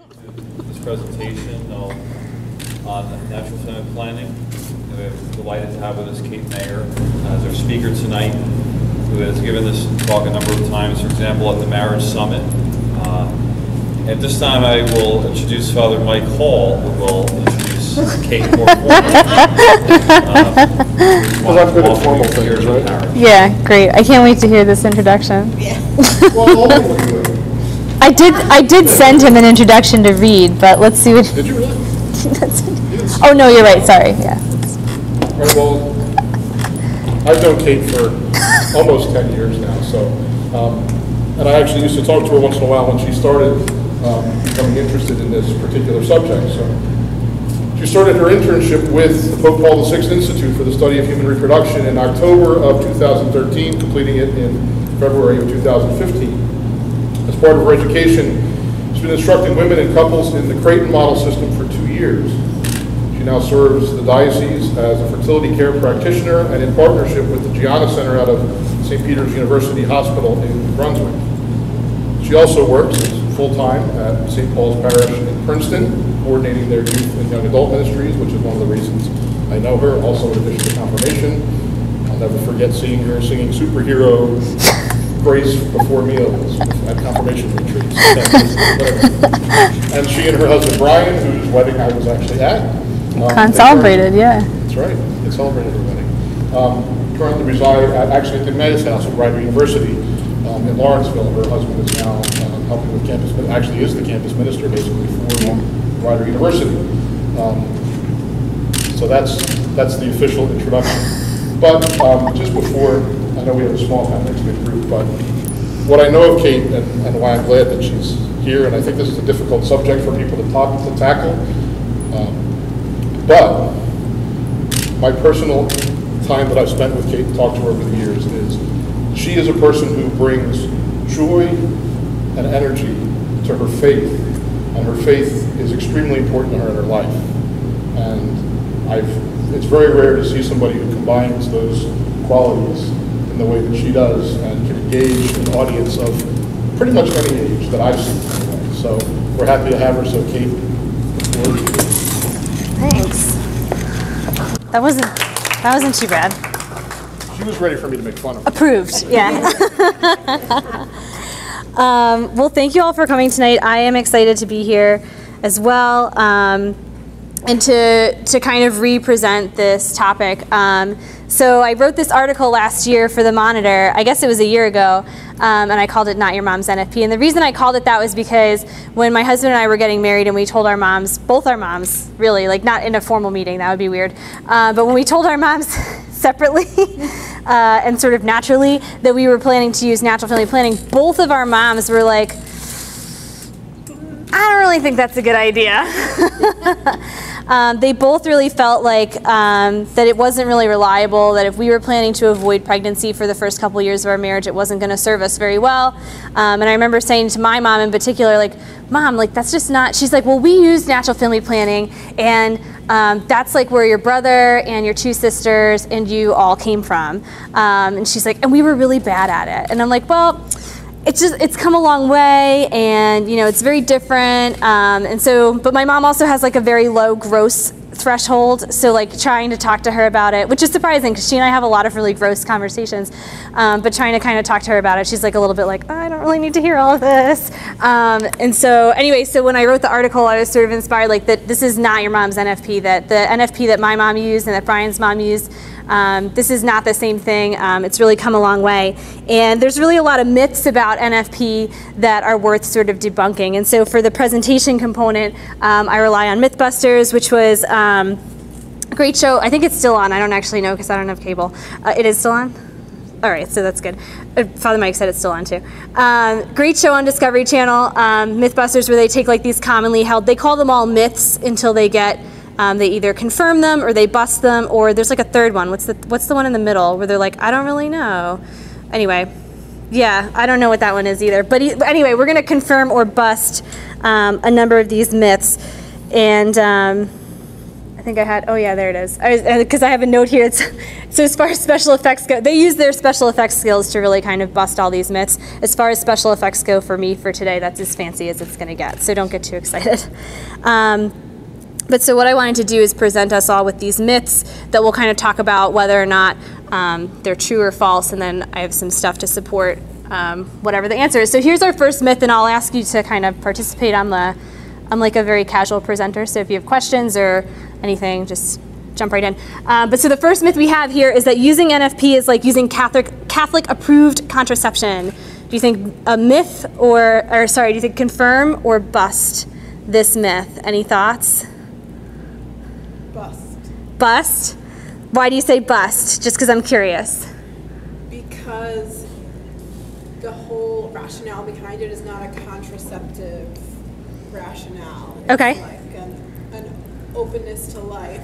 This presentation on natural family planning. We're delighted to have with us Kait Mayer as our speaker tonight, who has given this talk a number of times, for example, at the Marriage Summit. At this time, I will introduce Father Mike Hall, who will introduce Kait more formally. Because I've been informal things, right? Yeah, great. I can't wait to hear this introduction. Yeah. Well, I did send him an introduction to read, but let's see what. Did you really? Oh no, you're right. Sorry. Yeah. Right, well, I've known Kait for almost 10 years now, so, and I actually used to talk to her once in a while when she started becoming interested in this particular subject. So, she started her internship with the Pope Paul VI Institute for the Study of Human Reproduction in October of 2013, completing it in February of 2015. As part of her education, she's been instructing women and couples in the Creighton model system for 2 years. She now serves the diocese as a fertility care practitioner and in partnership with the Gianna Center out of St. Peter's University Hospital in Brunswick. She also works full-time at St. Paul's Parish in Princeton, coordinating their youth and young adult ministries, which is one of the reasons I know her, also in addition to confirmation. I'll never forget seeing her singing Superhero Grace before meals at confirmation retreats. And she and her husband Brian, whose wedding I was actually at. Celebrated, yeah. That's right, they celebrated her wedding. Currently reside actually at the Meadows House at Rider University in Lawrenceville. Her husband is now helping with campus, but actually is the campus minister basically for Rider University. So that's the official introduction. But just before, I know we have a small pandemic group, but what I know of Kait and why I'm glad that she's here, and I think this is a difficult subject for people to tackle, but my personal time that I've spent with Kait and talked to her over the years is she is a person who brings joy and energy to her faith, and her faith is extremely important to her in her life. And it's very rare to see somebody who combines those qualities in the way that she does and can engage an audience of pretty much any age that I've seen anyway. So we're happy to have her. So Kait, the floor is yours. Thanks. That wasn't too bad. She was ready for me to make fun of her. Approved, yeah. Well, thank you all for coming tonight. I am excited to be here as well, and to kind of re-present this topic. So I wrote this article last year for the Monitor, I guess it was a year ago, and I called it Not Your Mom's NFP. And the reason I called it that was because when my husband and I were getting married and we told our moms, both our moms, really, like not in a formal meeting, that would be weird, but when we told our moms separately and sort of naturally that we were planning to use natural family planning, both of our moms were like, I don't really think that's a good idea. They both really felt like that it wasn't really reliable, that if we were planning to avoid pregnancy for the first couple years of our marriage, it wasn't going to serve us very well. And I remember saying to my mom in particular, like, Mom, like that's just not, she's like, well, we use natural family planning, and that's like where your brother and your 2 sisters and you all came from. And she's like, and we were really bad at it. And I'm like, well, it's come a long way, and you know it's very different, and so, but my mom also has like a very low gross threshold, so like trying to talk to her about it, which is surprising because she and I have a lot of really gross conversations, but trying to kind of talk to her about it, she's like a little bit like, oh, I don't really need to hear all of this, and so anyway, so when I wrote the article, I was sort of inspired like that this is not your mom's NFP, that the NFP that my mom used and that Brian's mom used, this is not the same thing. It's really come a long way. And there's really a lot of myths about NFP that are worth sort of debunking. And so for the presentation component, I rely on Mythbusters, which was a great show. I think it's still on. I don't actually know because I don't have cable. It is still on? All right, so that's good. Father Mike said it's still on too. Great show on Discovery Channel, Mythbusters, where they take like these commonly held, they call them all myths until they get they either confirm them or they bust them, or there's like a third one. What's the one in the middle where they're like, I don't really know. Anyway, yeah, I don't know what that one is either. But anyway, we're going to confirm or bust a number of these myths. And I think I had, oh yeah, there it is. Because I have a note here. So as far as special effects go, they use their special effects skills to really kind of bust all these myths. As far as special effects go for me for today, that's as fancy as it's going to get. So don't get too excited. But so what I wanted to do is present us all with these myths that we'll kind of talk about whether or not they're true or false, and then I have some stuff to support whatever the answer is. So here's our first myth, and I'll ask you to kind of participate. I'm like a very casual presenter, so if you have questions or anything, just jump right in. But so the first myth we have here is that using NFP is like using Catholic approved contraception. Do you think a myth or sorry, do you think confirm or bust this myth? Any thoughts? Bust. Bust? Why do you say bust? Just because I'm curious. Because the whole rationale behind it is not a contraceptive rationale. It's Okay. like an openness to life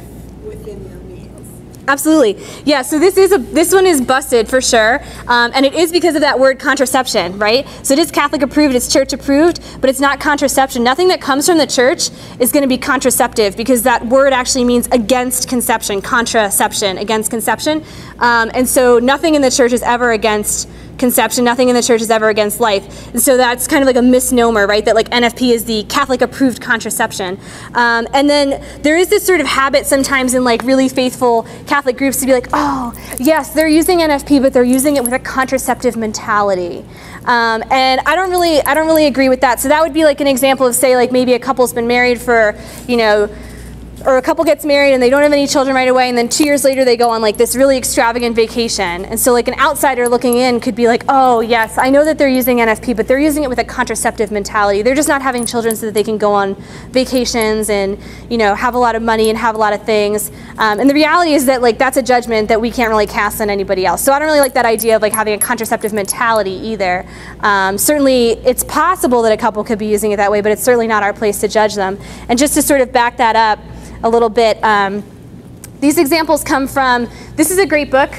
within your means. Absolutely. Yeah, so this one is busted for sure. And it is because of that word contraception, right? So it is Catholic approved, it's church approved, but it's not contraception. Nothing that comes from the church is going to be contraceptive because that word actually means against conception, contraception, against conception. And so nothing in the church is ever against conception, nothing in the church is ever against life. And so that's kind of like a misnomer, right? That like NFP is the Catholic approved contraception. And then there is this sort of habit sometimes in like really faithful Catholic groups to be like, oh, yes, they're using NFP, but they're using it with a contraceptive mentality. And I don't really agree with that. So that would be like an example of, say, like maybe a couple's been married for, you know, or a couple gets married and they don't have any children right away, and then 2 years later they go on like this really extravagant vacation. And so like an outsider looking in could be like, oh yes, I know that they're using NFP, but they're using it with a contraceptive mentality. They're just not having children so that they can go on vacations and, you know, have a lot of money and have a lot of things. And the reality is that like that's a judgment that we can't really cast on anybody else. So I don't really like that idea of like having a contraceptive mentality either. Certainly it's possible that a couple could be using it that way, but it's certainly not our place to judge them. And just to sort of back that up a little bit, these examples come from, this is a great book.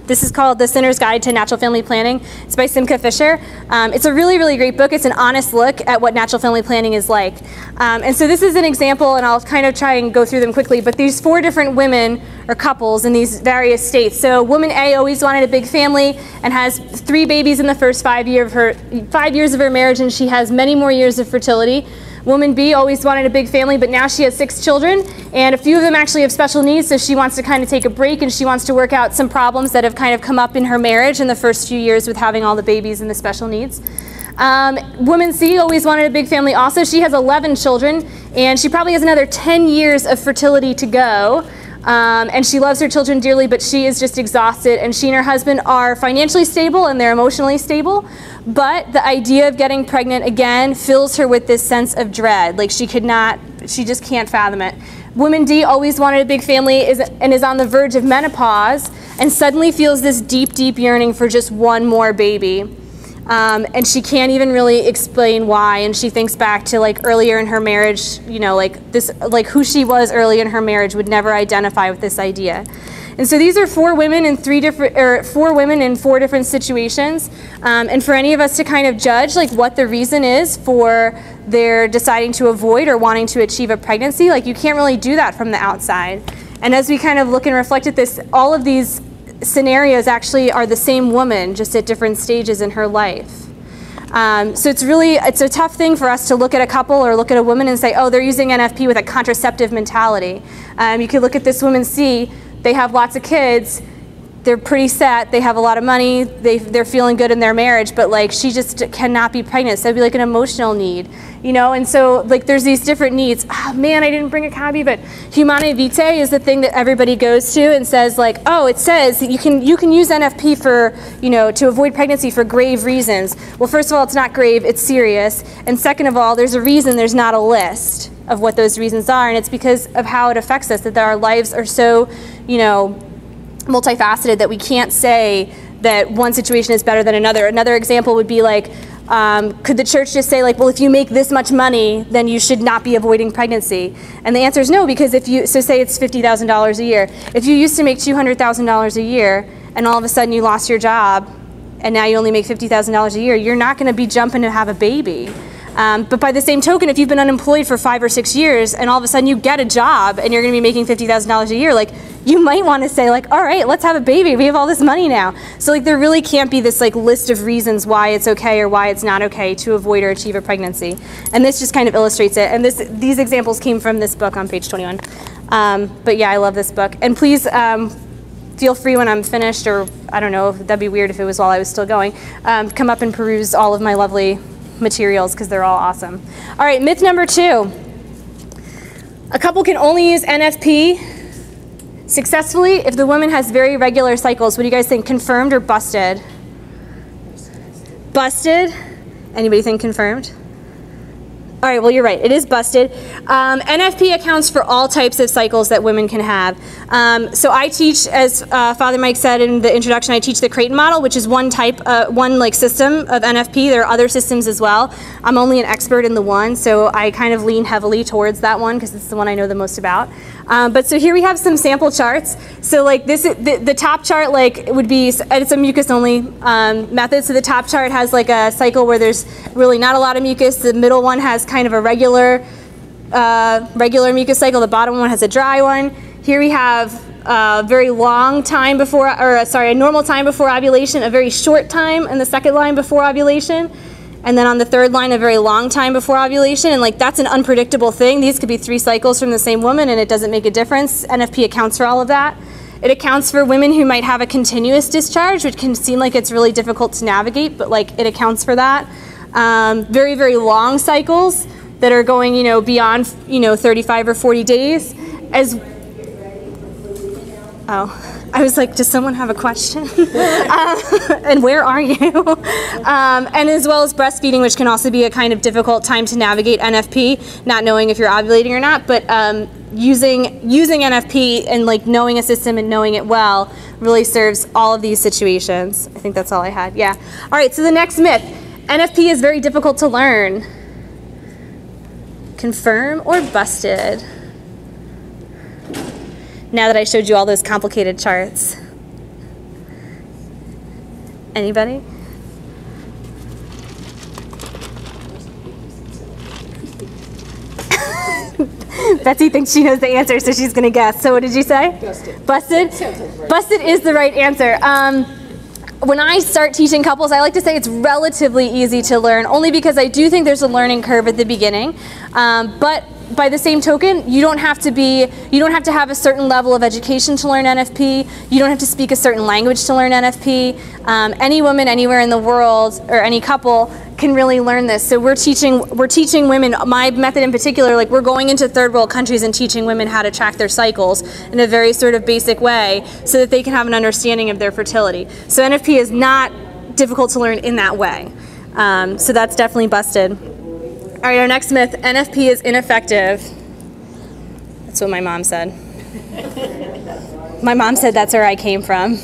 This is called The Sinner's Guide to Natural Family Planning. It's by Simca Fisher. It's a really, really great book. It's an honest look at what natural family planning is like. And so this is an example, and I'll kind of try and go through them quickly, but these 4 different women or couples in these various states. So woman A always wanted a big family and has 3 babies in the first 5 years of her marriage, and she has many more years of fertility. Woman B always wanted a big family, but now she has 6 children, and a few of them actually have special needs, so she wants to kind of take a break and she wants to work out some problems that have kind of come up in her marriage in the first few years with having all the babies and the special needs. Woman C always wanted a big family also. She has 11 children, and she probably has another 10 years of fertility to go. And she loves her children dearly, but she is just exhausted, and she and her husband are financially stable and they're emotionally stable, but the idea of getting pregnant again fills her with this sense of dread. Like she just can't fathom it. Woman D always wanted a big family and is on the verge of menopause and suddenly feels this deep, deep yearning for just one more baby. And she can't even really explain why, and she thinks back to like earlier in her marriage, you know, like this, like who she was early in her marriage would never identify with this idea. And so these are 4 women in 4 women in 4 different situations, and for any of us to kind of judge like what the reason is for their deciding to avoid or wanting to achieve a pregnancy, like you can't really do that from the outside. And as we kind of look and reflect at this, all of these scenarios actually are the same woman, just at different stages in her life. So it's a tough thing for us to look at a couple or look at a woman and say, oh, they're using NFP with a contraceptive mentality. You could look at this woman C, they have lots of kids, they're pretty set, they have a lot of money, they're feeling good in their marriage, but like she just cannot be pregnant. So that'd be like an emotional need, you know? And so like there's these different needs. Oh, man, I didn't bring a copy, but Humanae Vitae is the thing that everybody goes to and says like, oh, it says that you can use NFP for, you know, to avoid pregnancy for grave reasons. Well, first of all, it's not grave, it's serious. And second of all, there's a reason there's not a list of what those reasons are, and it's because of how it affects us, that our lives are so, you know, multifaceted that we can't say that one situation is better than another. Another example would be like, could the church just say like, well, if you make this much money, then you should not be avoiding pregnancy? And the answer is no, because if you, so say it's $50,000 a year. If you used to make $200,000 a year and all of a sudden you lost your job and now you only make $50,000 a year, you're not going to be jumping to have a baby. But by the same token, if you've been unemployed for 5 or 6 years and all of a sudden you get a job and you're going to be making $50,000 a year, like, you might want to say, like, all right, let's have a baby. We have all this money now. So, like, there really can't be this, like, list of reasons why it's okay or why it's not okay to avoid or achieve a pregnancy. And this just kind of illustrates it. And these examples came from this book on page 21. But yeah, I love this book. And please feel free when I'm finished, or I don't know, that'd be weird if it was while I was still going, come up and peruse all of my lovely materials because they're all awesome. All right, myth number 2. A couple can only use NFP successfully if the woman has very regular cycles. What do you guys think, confirmed or busted? Busted? Anybody think confirmed? All right, well, you're right. It is busted. NFP accounts for all types of cycles that women can have. So I teach, as Father Mike said in the introduction, I teach the Creighton model, which is one type, system of NFP. There are other systems as well. I'm only an expert in the one, so I kind of lean heavily towards that one because it's the one I know the most about. But so here we have some sample charts. So like this, the top chart like would be, it's a mucus only method. So the top chart has like a cycle where there's really not a lot of mucus. The middle one has kind of a regular mucus cycle. The bottom one has a dry one. Here we have a very long time before, a normal time before ovulation, a very short time in the second line before ovulation. And then on the third line, a very long time before ovulation. And like that's an unpredictable thing. These could be 3 cycles from the same woman and it doesn't make a difference. NFP accounts for all of that. It accounts for women who might have a continuous discharge, which can seem like it's really difficult to navigate, but like it accounts for that. Very, very long cycles that are going, beyond, 35 or 40 days. I was like, does someone have a question? And where are you? And as well as breastfeeding, which can also be a kind of difficult time to navigate NFP, not knowing if you're ovulating or not, but using NFP and like knowing a system and knowing it well really serves all of these situations. I think that's all I had, yeah. All right, so the next myth, NFP is very difficult to learn. Confirm or busted? Now that I showed you all those complicated charts. Anybody? Betsy thinks she knows the answer, so she's going to guess. So what did you say? Busted. Busted? Busted is the right answer. When I start teaching couples, I like to say it's relatively easy to learn, only because I do think there's a learning curve at the beginning. But by the same token, you don't have to have a certain level of education to learn NFP. You don't have to speak a certain language to learn NFP. Any woman anywhere in the world, or any couple, can really learn this. So we're teaching women, my method in particular, like we're going into third world countries and teaching women how to track their cycles in a very sort of basic way so that they can have an understanding of their fertility. So NFP is not difficult to learn in that way. So that's definitely busted. All right, our next myth, NFP is ineffective. That's what my mom said. My mom said that's where I came from.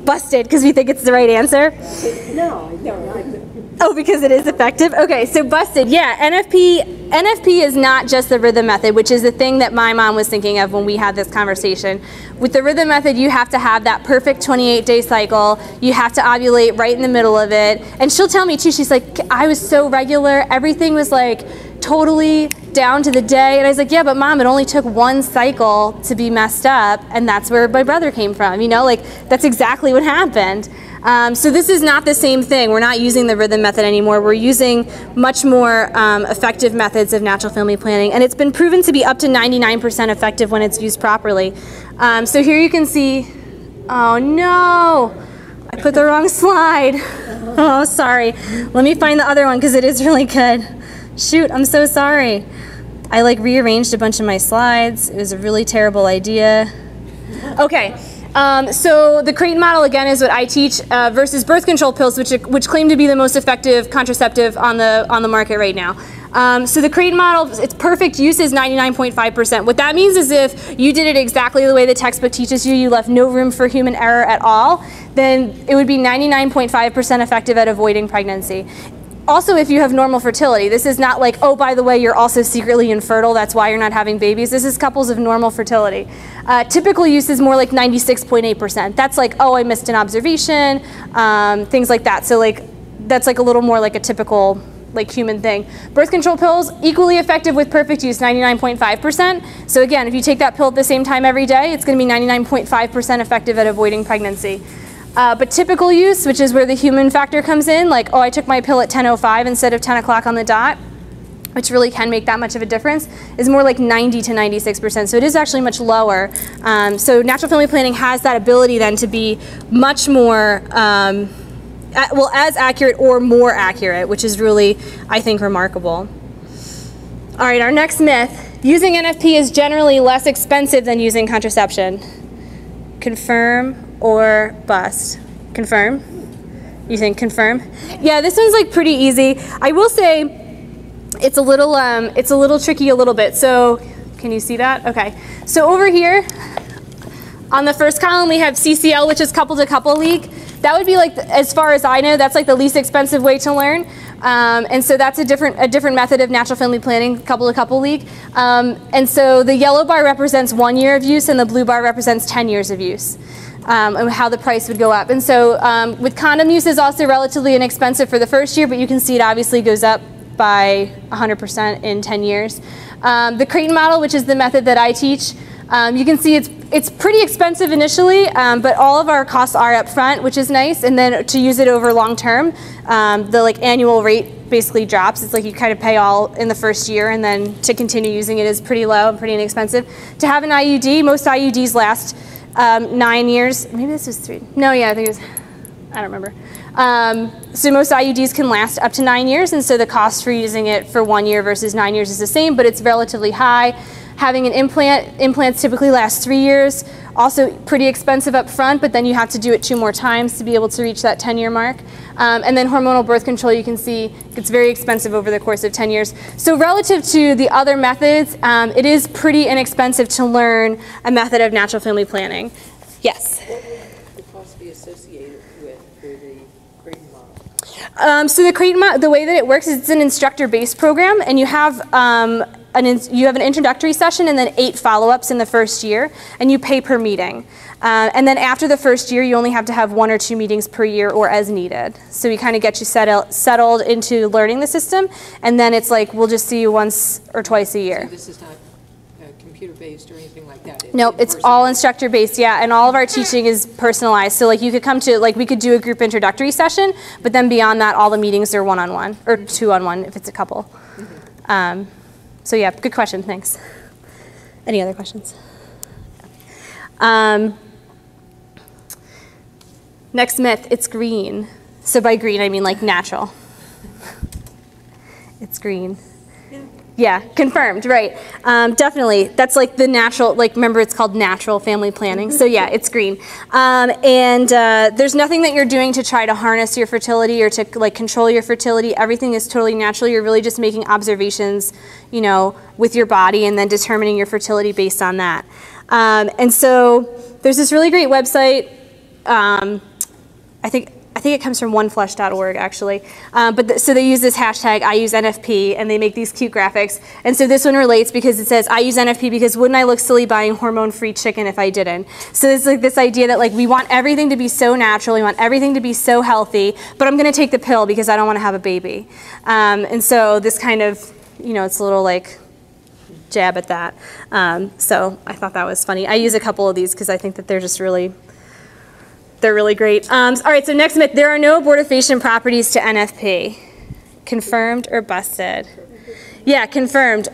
Busted, because we think it's the right answer? No. Oh, because it is effective? Okay, so busted. Yeah, NFP is not just the rhythm method, which is the thing that my mom was thinking of when we had this conversation. With the rhythm method, you have to have that perfect 28-day cycle. You have to ovulate right in the middle of it. And she'll tell me too, she's like, I was so regular. Everything was like totally down to the day. And I was like, yeah, but Mom, it only took one cycle to be messed up. And that's where my brother came from. Like that's exactly what happened. So this is not the same thing. We're not using the rhythm method anymore. We're using much more effective methods of natural family planning. And it's been proven to be up to 99% effective when it's used properly. So here you can see, oh no, I put the wrong slide. Oh, sorry. Let me find the other one because it is really good. Shoot, I'm so sorry. I like rearranged a bunch of my slides. It was a really terrible idea. Okay. So the Creighton model, again, is what I teach versus birth control pills, which claim to be the most effective contraceptive on the market right now. So the Creighton model, its perfect use is 99.5%. What that means is if you did it exactly the way the textbook teaches you, you left no room for human error at all, then it would be 99.5% effective at avoiding pregnancy. Also, if you have normal fertility, this is not like, oh, by the way, you're also secretly infertile, that's why you're not having babies. This is couples of normal fertility. Typical use is more like 96.8%. That's like, oh, I missed an observation, things like that. So like that's like a little more like a typical like human thing. Birth control pills, equally effective with perfect use, 99.5%. So again, if you take that pill at the same time every day, it's going to be 99.5% effective at avoiding pregnancy. But typical use, which is where the human factor comes in, like, oh, I took my pill at 10:05 instead of 10 o'clock on the dot, which really can make that much of a difference, is more like 90 to 96%. So it is actually much lower. So natural family planning has that ability then to be much more, well, as accurate or more accurate, which is really, I think, remarkable. All right, our next myth, using NFP is generally less expensive than using contraception. Confirm or bust? Confirm? You think confirm? Yeah, this one's like pretty easy. I will say it's a little tricky a little bit. So can you see that? Okay. So over here on the first column we have CCL, which is couple to couple leak. That would be like, as far as I know, that's like the least expensive way to learn. And so that's a different method of natural family planning, couple to couple leak. And so the yellow bar represents 1 year of use and the blue bar represents 10 years of use. And how the price would go up. And so with condom use is also relatively inexpensive for the first year, but you can see it obviously goes up by 100% in 10 years. The Creighton model, which is the method that I teach, you can see it's pretty expensive initially, but all of our costs are up front, which is nice. And then to use it over long term, the like annual rate basically drops. It's like you kind of pay all in the first year, and then to continue using it is pretty low and pretty inexpensive. To have an IUD, most IUDs last 9 years. Maybe this is 3. No, yeah, I think it was, I don't remember. So most IUDs can last up to 9 years, and so the cost for using it for 1 year versus 9 years is the same, but it's relatively high. Having an implant, implants typically last 3 years, also pretty expensive up front, but then you have to do it 2 more times to be able to reach that 10-year mark. And then hormonal birth control, you can see it's very expensive over the course of 10 years. So relative to the other methods, it is pretty inexpensive to learn a method of natural family planning. Yes? What would the cost be associated with for the Creighton model? So the Creighton model, the way that it works is it's an instructor-based program, and you have an introductory session and then 8 follow-ups in the first year, and you pay per meeting. And then after the first year, you only have to have 1 or 2 meetings per year or as needed. So we kind of get you settled into learning the system, and then it's like we'll just see you once or twice a year. So this is not computer-based or anything like that? Nope, it's all instructor-based, yeah, and all of our teaching is personalized. So like you could come to, like we could do a group introductory session, but then beyond that, all the meetings are one-on-one, or 2-on-1 if it's a couple. So yeah, good question, thanks. Any other questions? Next myth, it's green. So by green, I mean like natural. It's green. Yeah, confirmed, right. Definitely, that's like the natural, like remember it's called natural family planning. So yeah, it's green. There's nothing that you're doing to try to harness your fertility or to like control your fertility. Everything is totally natural. You're really just making observations, you know, with your body and then determining your fertility based on that. And so there's this really great website, I think it comes from oneflesh.org actually. So they use this hashtag, I use NFP, and they make these cute graphics. And so this one relates because it says, I use NFP because wouldn't I look silly buying hormone-free chicken if I didn't? So it's like this idea that like we want everything to be so natural, we want everything to be so healthy, but I'm gonna take the pill because I don't wanna have a baby. And so this kind of, you know, it's a little like jab at that. So I thought that was funny. I use a couple of these because I think that they're just really, they're really great. All right, so next myth, there are no abortifacient properties to NFP. Confirmed or busted? Yeah, confirmed.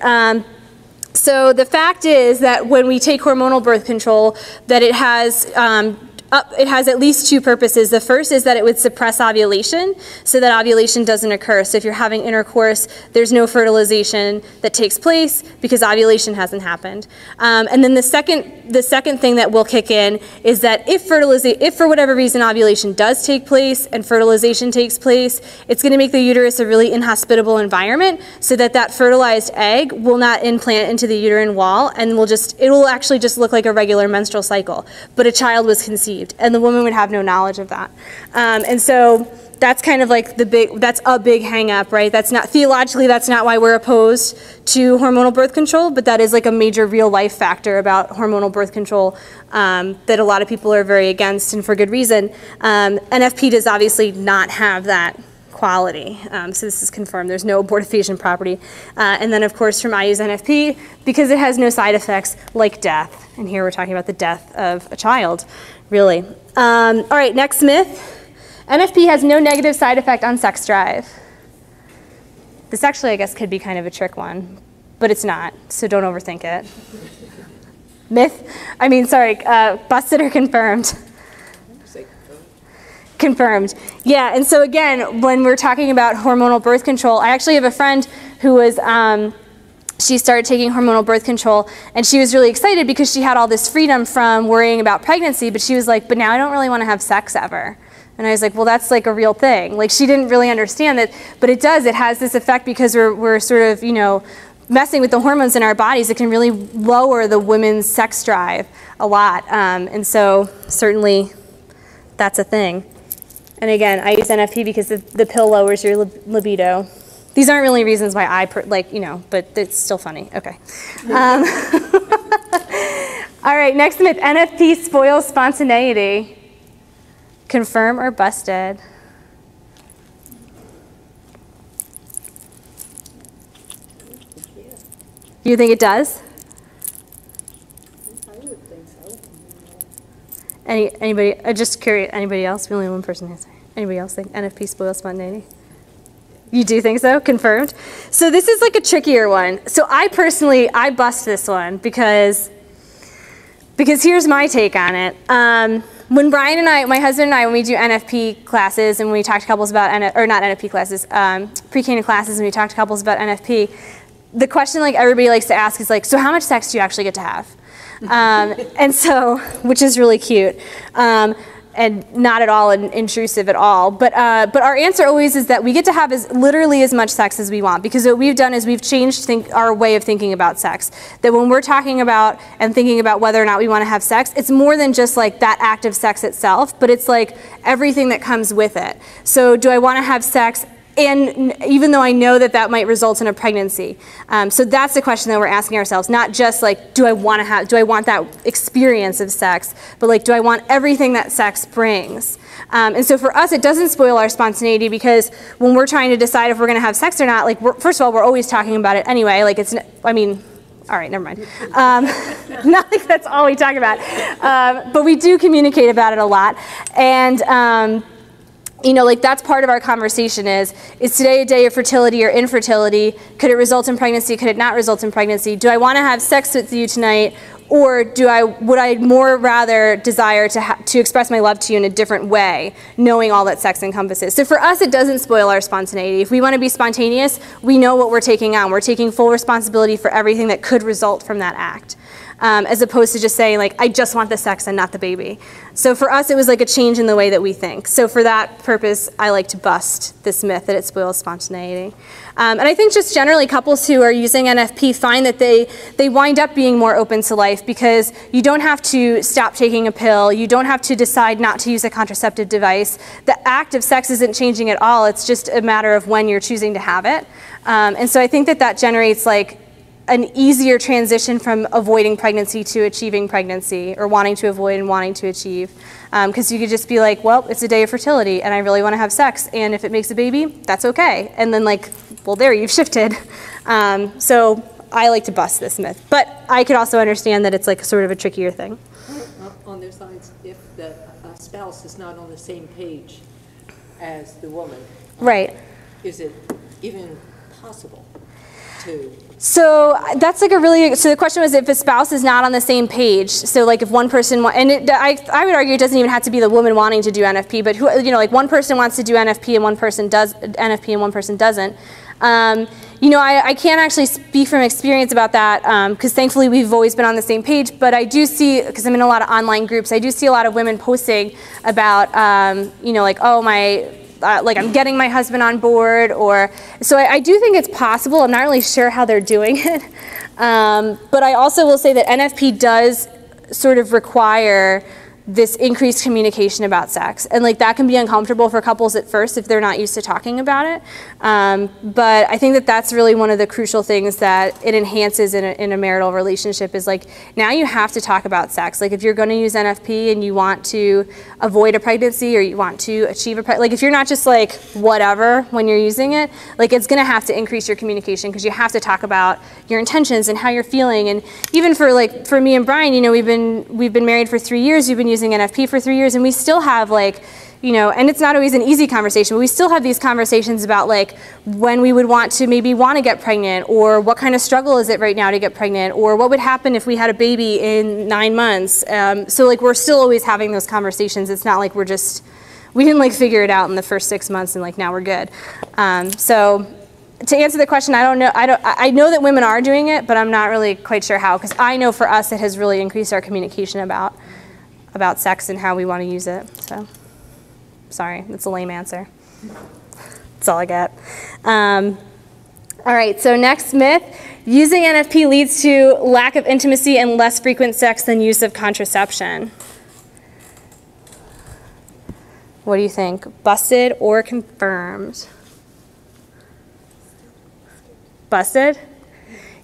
So the fact is that when we take hormonal birth control, that it has at least 2 purposes. The first is that it would suppress ovulation so that ovulation doesn't occur. So if you're having intercourse, there's no fertilization that takes place because ovulation hasn't happened. And then the second thing that will kick in is that if for whatever reason ovulation does take place and fertilization takes place, it's going to make the uterus a really inhospitable environment so that that fertilized egg will not implant into the uterine wall and it will actually just look like a regular menstrual cycle. But a child was conceived, and the woman would have no knowledge of that. And so that's kind of like that's a big hang up, right? That's not, theologically, that's not why we're opposed to hormonal birth control, but that is like a major real life factor about hormonal birth control that a lot of people are very against, and for good reason. NFP does obviously not have that quality. So this is confirmed. There's no abortifacient property. And then, of course, from I use NFP because it has no side effects like death. And here we're talking about the death of a child, really. All right, next myth. NFP has no negative side effect on sex drive. This actually, I guess, could be kind of a trick one, but it's not, so don't overthink it. Myth? I mean, sorry, busted or confirmed? Confirmed. Yeah, and so again, when we're talking about hormonal birth control, I actually have a friend who was, she started taking hormonal birth control, and she was really excited because she had all this freedom from worrying about pregnancy, but she was like, but now I don't really want to have sex ever. And I was like, well, that's like a real thing. Like, she didn't really understand that, but it does. It has this effect because we're sort of, you know, messing with the hormones in our bodies. It can really lower the women's sex drive a lot. And so certainly that's a thing. And again, I use NFP because the pill lowers your libido. These aren't really reasons why I, but it's still funny. Okay. All right, next myth, NFP spoils spontaneity. Confirm or busted? You think it does? I would think so. Anybody? Just curious. Anybody else? We only have one person answer. Anybody else think NFP spoils spontaneity? You do think so? Confirmed. So this is like a trickier one. So I personally bust this one because here's my take on it. When Brian and I, my husband and I, when we do NFP classes and we talk to couples about, or not NFP classes, pre-K classes and we talk to couples about NFP, the question like everybody likes to ask is like, so how much sex do you actually get to have? And so, which is really cute. And not at all intrusive at all. But our answer always is that we get to have literally as much sex as we want, because what we've done is we've changed our way of thinking about sex. That when we're talking about and thinking about whether or not we want to have sex, it's more than just like that act of sex itself, but it's like everything that comes with it. So do I want to have sex? And even though I know that that might result in a pregnancy. So that's the question that we're asking ourselves, not just like, do I want that experience of sex, but like, do I want everything that sex brings? And so for us, it doesn't spoil our spontaneity, because when we're trying to decide if we're gonna have sex or not, like, first of all, we're always talking about it anyway. Like, all right, never mind. Not like that's all we talk about. But we do communicate about it a lot. And, you know, like that's part of our conversation is today a day of fertility or infertility? Could it result in pregnancy? Could it not result in pregnancy? Do I want to have sex with you tonight? Or would I more rather desire to express my love to you in a different way, knowing all that sex encompasses? So for us, it doesn't spoil our spontaneity. If we want to be spontaneous, we know what we're taking on. We're taking full responsibility for everything that could result from that act. As opposed to just saying like, I just want the sex and not the baby. So for us, it was like a change in the way that we think. So for that purpose, I like to bust this myth that it spoils spontaneity. And I think just generally couples who are using NFP find that they wind up being more open to life, because you don't have to stop taking a pill. You don't have to decide not to use a contraceptive device. The act of sex isn't changing at all. It's just a matter of when you're choosing to have it. And so I think that generates like an easier transition from avoiding pregnancy to achieving pregnancy, or wanting to avoid and wanting to achieve. Because you could just be like, well, it's a day of fertility and I really want to have sex, and if it makes a baby, that's okay. And then like, well, there, you've shifted. So I like to bust this myth. But I could also understand that it's like sort of a trickier thing. On their sides, if the spouse is not on the same page as the woman, right, is it even possible to? So that's like so the question was if a spouse is not on the same page, so like if one person, I would argue it doesn't even have to be the woman wanting to do NFP, but like one person wants to do NFP and one person does NFP and one person doesn't. I can't actually speak from experience about that, because thankfully we've always been on the same page, but I do see, because I'm in a lot of online groups, I do see a lot of women posting about, like, oh, like I'm getting my husband on board, so I do think it's possible. I'm not really sure how they're doing it, but I also will say that NFP does sort of require this increased communication about sex. And like that can be uncomfortable for couples at first if they're not used to talking about it. But I think that that's really one of the crucial things that it enhances in a marital relationship is like, now you have to talk about sex. Like if you're gonna use NFP and you want to avoid a pregnancy or you want to achieve a pregnancy, like if you're not just like whatever when you're using it, like it's gonna have to increase your communication because you have to talk about your intentions and how you're feeling. And even for me and Brian, you know, we've been married for 3 years, we've been using NFP for 3 years, and we still have like, you know, and it's not always an easy conversation, but we still have these conversations about like when we would want to get pregnant, or what kind of struggle is it right now to get pregnant, or what would happen if we had a baby in 9 months. So like we're still always having those conversations. It's not like we didn't like figure it out in the first 6 months and like now we're good. So to answer the question, I don't know. I know that women are doing it, but I'm not really quite sure how, because I know for us it has really increased our communication about sex and how we want to use it. So, sorry, that's a lame answer. That's all I got. All right, so next myth. Using NFP leads to lack of intimacy and less frequent sex than use of contraception. What do you think? Busted or confirmed? Busted?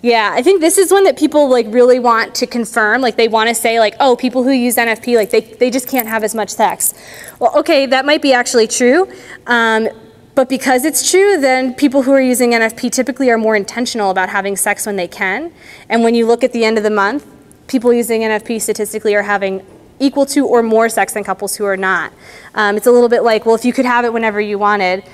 Yeah, I think this is one that people like really want to confirm. Like they want to say like, oh, people who use NFP, like they just can't have as much sex. Well, okay, that might be actually true. But because it's true, then people who are using NFP typically are more intentional about having sex when they can. And when you look at the end of the month, people using NFP statistically are having equal to or more sex than couples who are not. It's a little bit like, well, if you could have it whenever you wanted,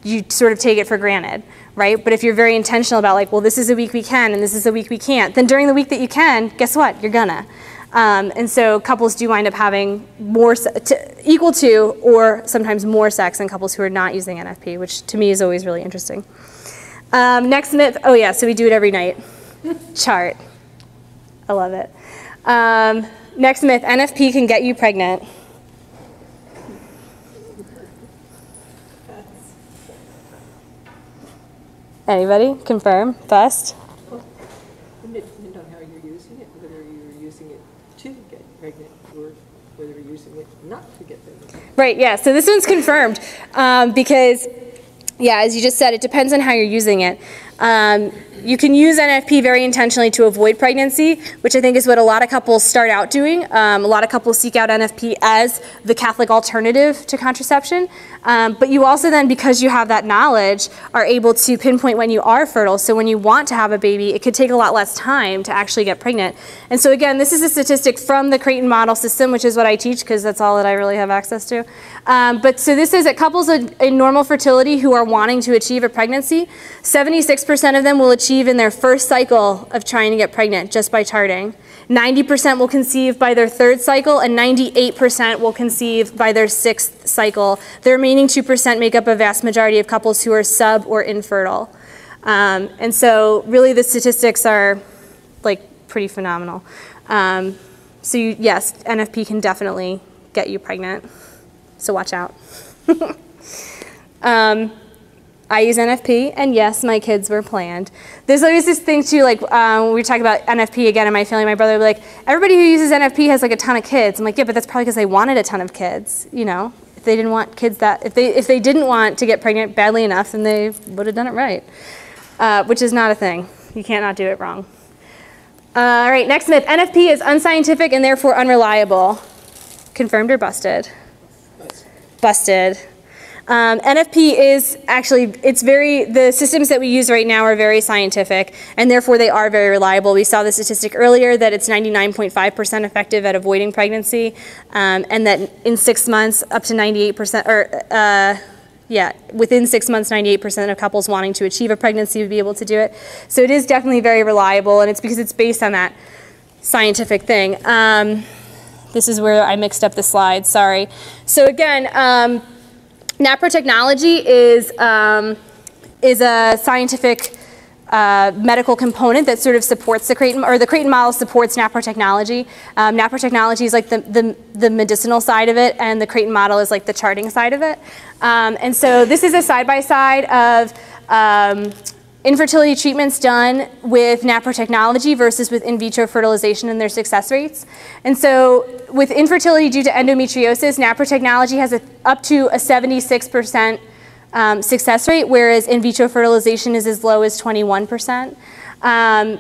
you sort of take it for granted, right? But if you're very intentional about like, well, this is a week we can and this is a week we can't, then during the week that you can, guess what? You're gonna. And so couples do wind up having equal to or sometimes more sex than couples who are not using NFP, which to me is always really interesting. Next myth, oh yeah, so we do it every night. Chart. I love it. Next myth, NFP can get you pregnant. Anybody? Confirm? Bust? Wouldn't it depend on how you're using it, whether you're using it to get pregnant or whether you're using it not to get pregnant? Right, yeah, so this one's confirmed because, yeah, as you just said, it depends on how you're using it. You can use NFP very intentionally to avoid pregnancy, which I think is what a lot of couples start out doing. A lot of couples seek out NFP as the Catholic alternative to contraception. But you also then, because you have that knowledge, are able to pinpoint when you are fertile. So when you want to have a baby, it could take a lot less time to actually get pregnant. And so again, this is a statistic from the Creighton model system, which is what I teach because that's all that I really have access to. But so this is that couples in normal fertility who are wanting to achieve a pregnancy, 76% of them will achieve in their first cycle of trying to get pregnant just by charting. 90% will conceive by their third cycle, and 98% will conceive by their sixth cycle. The remaining 2% make up a vast majority of couples who are sub or infertile. And so really the statistics are like pretty phenomenal. So yes, NFP can definitely get you pregnant. So watch out. I use NFP, and yes, my kids were planned. There's always this thing too, like when we talk about NFP again in my family, my brother would be like, everybody who uses NFP has like a ton of kids. I'm like, yeah, but that's probably because they wanted a ton of kids, you know? If they didn't want kids if they didn't want to get pregnant badly enough, then they would have done it right, which is not a thing. You can't not do it wrong. All right, next myth, NFP is unscientific and therefore unreliable. Confirmed or busted? Busted. NFP is actually, the systems that we use right now are very scientific, and therefore they are very reliable. We saw the statistic earlier that it's 99.5% effective at avoiding pregnancy, and that in 6 months, up to 98%, within 6 months, 98% of couples wanting to achieve a pregnancy would be able to do it. So it is definitely very reliable, and it's because it's based on that scientific thing. This is where I mixed up the slides, sorry. So again, NAPRO technology is a scientific medical component that sort of supports the Creighton model supports NAPRO technology. NAPRO technology is like the medicinal side of it, and the Creighton model is like the charting side of it. And so this is a side-by-side of infertility treatments done with NAPRO technology versus with in vitro fertilization and their success rates. And so with infertility due to endometriosis, NAPRO technology has up to a 76% success rate, whereas in vitro fertilization is as low as 21%.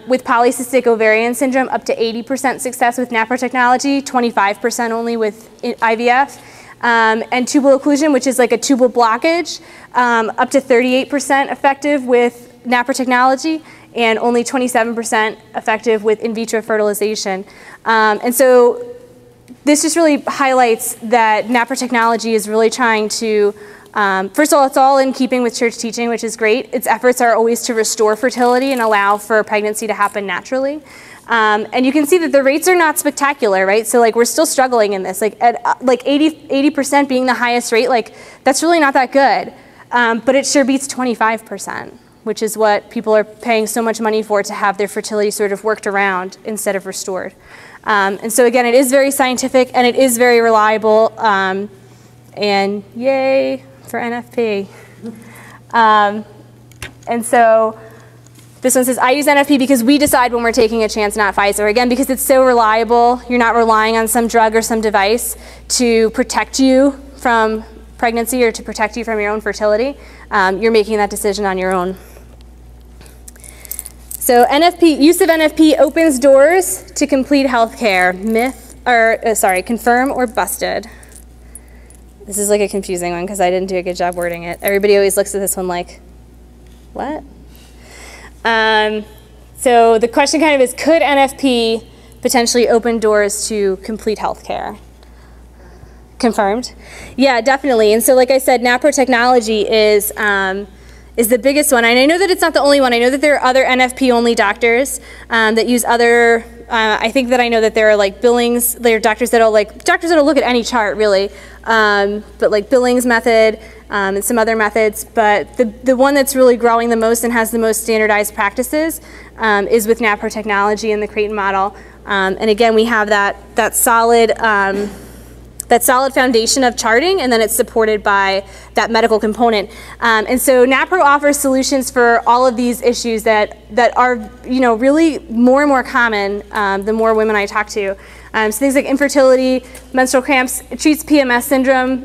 With polycystic ovarian syndrome, up to 80% success with NAPRO technology, 25% only with IVF. And tubal occlusion, which is like a tubal blockage, up to 38% effective with NAPRO technology, and only 27% effective with in vitro fertilization. And so this just really highlights that NAPRO technology is really trying to, first of all, it's all in keeping with church teaching, which is great. Its efforts are always to restore fertility and allow for pregnancy to happen naturally. And you can see that the rates are not spectacular, right? So like we're still struggling in this, like at like 80% being the highest rate, like that's really not that good. But it sure beats 25%, which is what people are paying so much money for, to have their fertility sort of worked around instead of restored. And so again, it is very scientific and it is very reliable, and yay for NFP. And so this one says, I use NFP because we decide when we're taking a chance, not Pfizer. Again, because it's so reliable, you're not relying on some drug or some device to protect you from pregnancy or to protect you from your own fertility. You're making that decision on your own. So NFP, use of NFP opens doors to complete health care. Confirm or busted. This is like a confusing one because I didn't do a good job wording it. Everybody always looks at this one like, what? So the question kind of is, could NFP potentially open doors to complete health care? Confirmed? Yeah, definitely. And so like I said, NAPRO technology is the biggest one. And I know that it's not the only one. I know that there are other NFP-only doctors that use other, I think that I know that there are like Billings, there are doctors that'll look at any chart really, but like Billings method and some other methods. But the one that's really growing the most and has the most standardized practices is with NAPRO technology and the Creighton model. And again, we have that solid foundation of charting, and then it's supported by that medical component. And so NAPRO offers solutions for all of these issues that are, really more and more common the more women I talk to. So things like infertility, menstrual cramps, it treats PMS syndrome,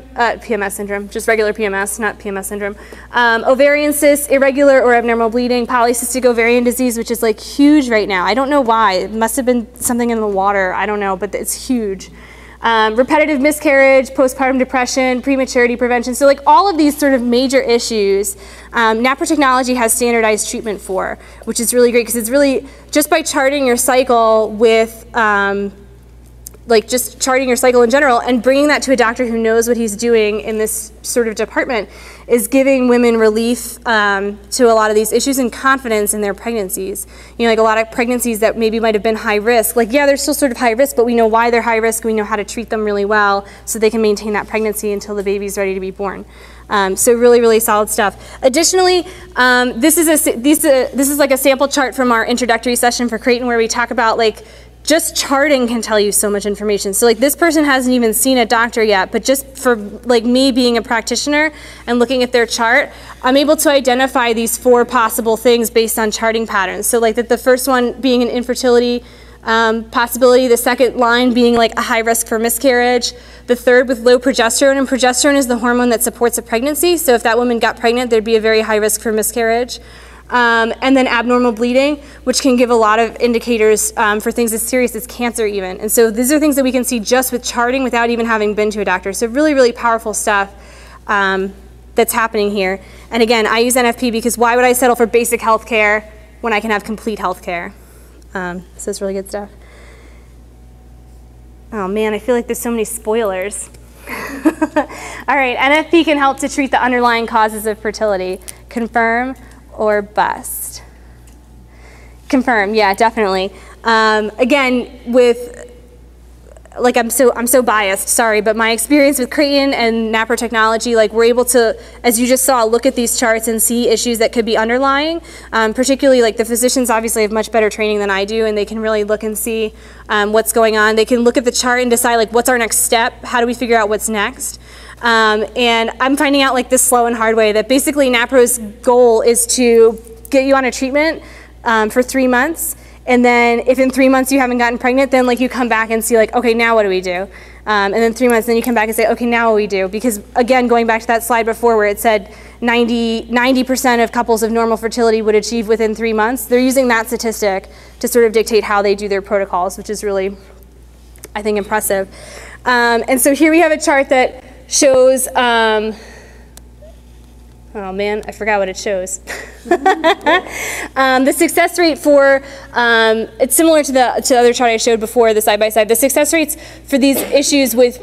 just regular PMS, not PMS syndrome. Ovarian cysts, irregular or abnormal bleeding, polycystic ovarian disease, which is like huge right now. I don't know why. It must have been something in the water. I don't know, but it's huge. Repetitive miscarriage, postpartum depression, prematurity prevention. So like all of these sort of major issues, NAPRO technology has standardized treatment for, which is really great because it's really just by charting your cycle with, just charting your cycle in general and bringing that to a doctor who knows what he's doing in this sort of department is giving women relief to a lot of these issues and confidence in their pregnancies. Like a lot of pregnancies that maybe might have been high risk, like yeah, they're still sort of high risk, but we know why they're high risk, we know how to treat them really well so they can maintain that pregnancy until the baby's ready to be born. So really, really solid stuff. Additionally, this is like a sample chart from our introductory session for Creighton where we talk about like just charting can tell you so much information. So like this person hasn't even seen a doctor yet, but just for like me being a practitioner and looking at their chart, I'm able to identify these 4 possible things based on charting patterns. So like the first one being an infertility possibility, the second line being like a high risk for miscarriage, the third with low progesterone, and progesterone is the hormone that supports a pregnancy. So if that woman got pregnant, there'd be a very high risk for miscarriage. And then abnormal bleeding, which can give a lot of indicators for things as serious as cancer even. And so these are things that we can see just with charting without even having been to a doctor. So really, really powerful stuff that's happening here. And again, I use NFP because why would I settle for basic health care when I can have complete health care? So it's really good stuff. Oh man, I feel like there's so many spoilers. All right, NFP can help to treat the underlying causes of fertility. Confirm or bust? Confirm, yeah, definitely. Again, with, like I'm so biased, sorry, but my experience with Creighton and NAPRO technology, like we're able to, as you just saw, look at these charts and see issues that could be underlying. Particularly like the physicians obviously have much better training than I do, and they can really look and see what's going on. They can look at the chart and decide like what's our next step, how do we figure out what's next. And I'm finding out like this slow and hard way that basically NAPRO's goal is to get you on a treatment for 3 months. And then if in 3 months you haven't gotten pregnant, then like you come back and see like, okay, now what do we do? And then 3 months, then you come back and say, okay, now what do we do? Because again, going back to that slide before where it said 90% of couples of normal fertility would achieve within 3 months, they're using that statistic to sort of dictate how they do their protocols, which is really, I think, impressive. And so here we have a chart that shows, oh man, I forgot what it shows. The success rate for, it's similar to the other chart I showed before, the side-by-side. The success rates for these issues with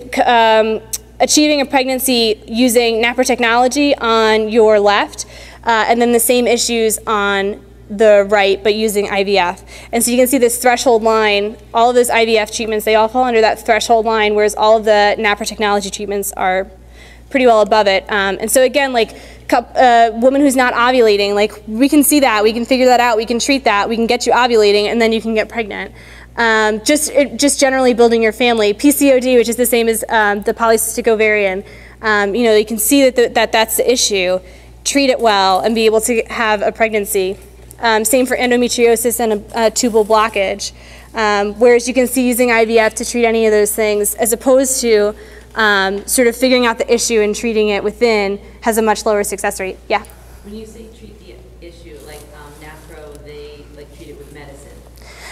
achieving a pregnancy using NAPR technology on your left, and then the same issues on the right, but using IVF. And so you can see this threshold line, all of those IVF treatments, they all fall under that threshold line, whereas all of the NAPR technology treatments are pretty well above it. And so again, like a woman who's not ovulating, like we can see that, we can figure that out, we can treat that, we can get you ovulating, and then you can get pregnant. Just generally building your family. PCOD, which is the same as the polycystic ovarian, you know, you can see that that's the issue. Treat it well and be able to have a pregnancy. Same for endometriosis and a tubal blockage. Whereas you can see using IVF to treat any of those things, as opposed to sort of figuring out the issue and treating it within, has a much lower success rate. Yeah? When you say treat the issue, like NAPRO, they like treat it with medicine.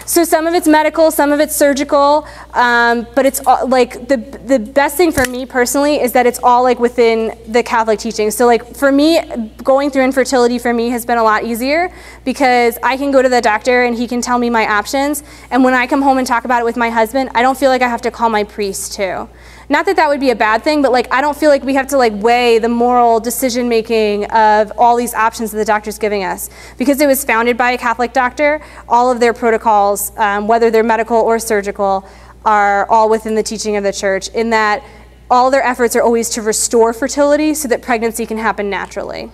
So some of it's medical, some of it's surgical, but it's all, like the best thing for me personally is that it's all like within the Catholic teaching. So like for me, going through infertility for me has been a lot easier because I can go to the doctor and he can tell me my options, and when I come home and talk about it with my husband, I don't feel like I have to call my priest too. Not that that would be a bad thing, but like I don't feel like we have to like weigh the moral decision making of all these options that the doctor's giving us. Because it was founded by a Catholic doctor, all of their protocols, whether they're medical or surgical, are all within the teaching of the church, in that all their efforts are always to restore fertility so that pregnancy can happen naturally.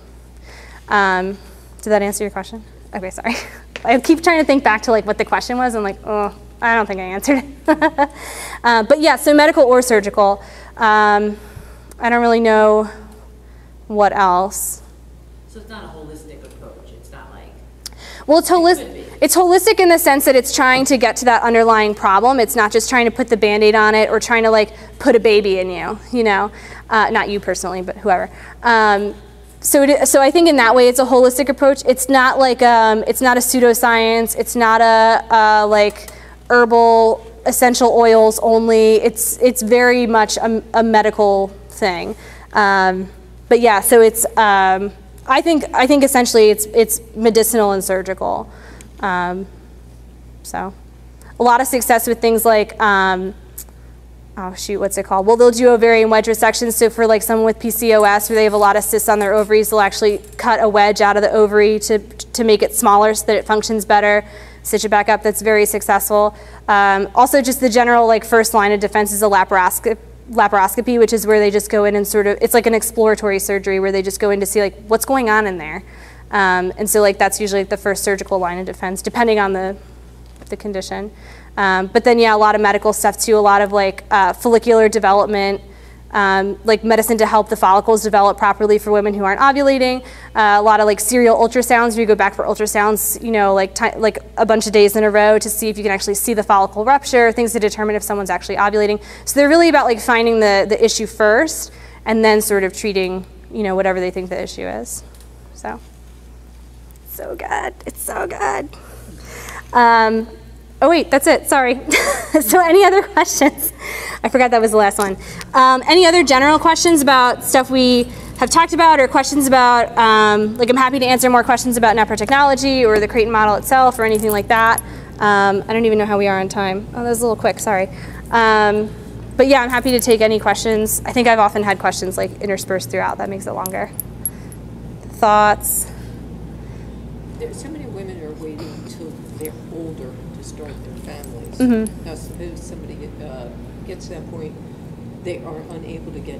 Did that answer your question? Okay, sorry. I keep trying to think back to like what the question was. I'm like, oh, I don't think I answered it. But yeah, so medical or surgical. I don't really know what else. So it's not a holistic approach. It's not like. Well, it's holistic. It's holistic in the sense that it's trying to get to that underlying problem. It's not just trying to put the Band-Aid on it or trying to like put a baby in you. You know, not you personally, but whoever. So I think in that way it's a holistic approach. It's not like it's not a pseudoscience. It's not a like herbal essential oils only. It's very much a medical thing. But yeah, so it's I think essentially it's medicinal and surgical. So a lot of success with things like oh shoot, what's it called? Well, they'll do ovarian wedge resections. So for like someone with PCOS where they have a lot of cysts on their ovaries, they'll actually cut a wedge out of the ovary to make it smaller so that it functions better, stitch it back up. That's very successful. Also just the general like first line of defense is a laparoscopy, which is where they just go in and sort of, it's like an exploratory surgery where they just go in to see like what's going on in there. And so like that's usually the first surgical line of defense, depending on the condition. But then, yeah, a lot of medical stuff too, a lot of like follicular development, like medicine to help the follicles develop properly for women who aren't ovulating, a lot of like serial ultrasounds, where you go back for ultrasounds, you know, like a bunch of days in a row to see if you can actually see the follicle rupture, things to determine if someone's actually ovulating. So they're really about like finding the issue first and then sort of treating, you know, whatever they think the issue is. So good, it's so good. Oh wait, that's it, sorry. So any other questions? I forgot that was the last one. Any other general questions about stuff we have talked about, or questions about, like I'm happy to answer more questions about NAPR technology or the Creighton model itself or anything like that. I don't even know how we are on time. Oh, that was a little quick, sorry. But yeah, I'm happy to take any questions. I think I've often had questions like interspersed throughout, that makes it longer. Thoughts? So many women are waiting until they're older to start their families. Mm-hmm. Now, suppose somebody gets to that point, they are unable to get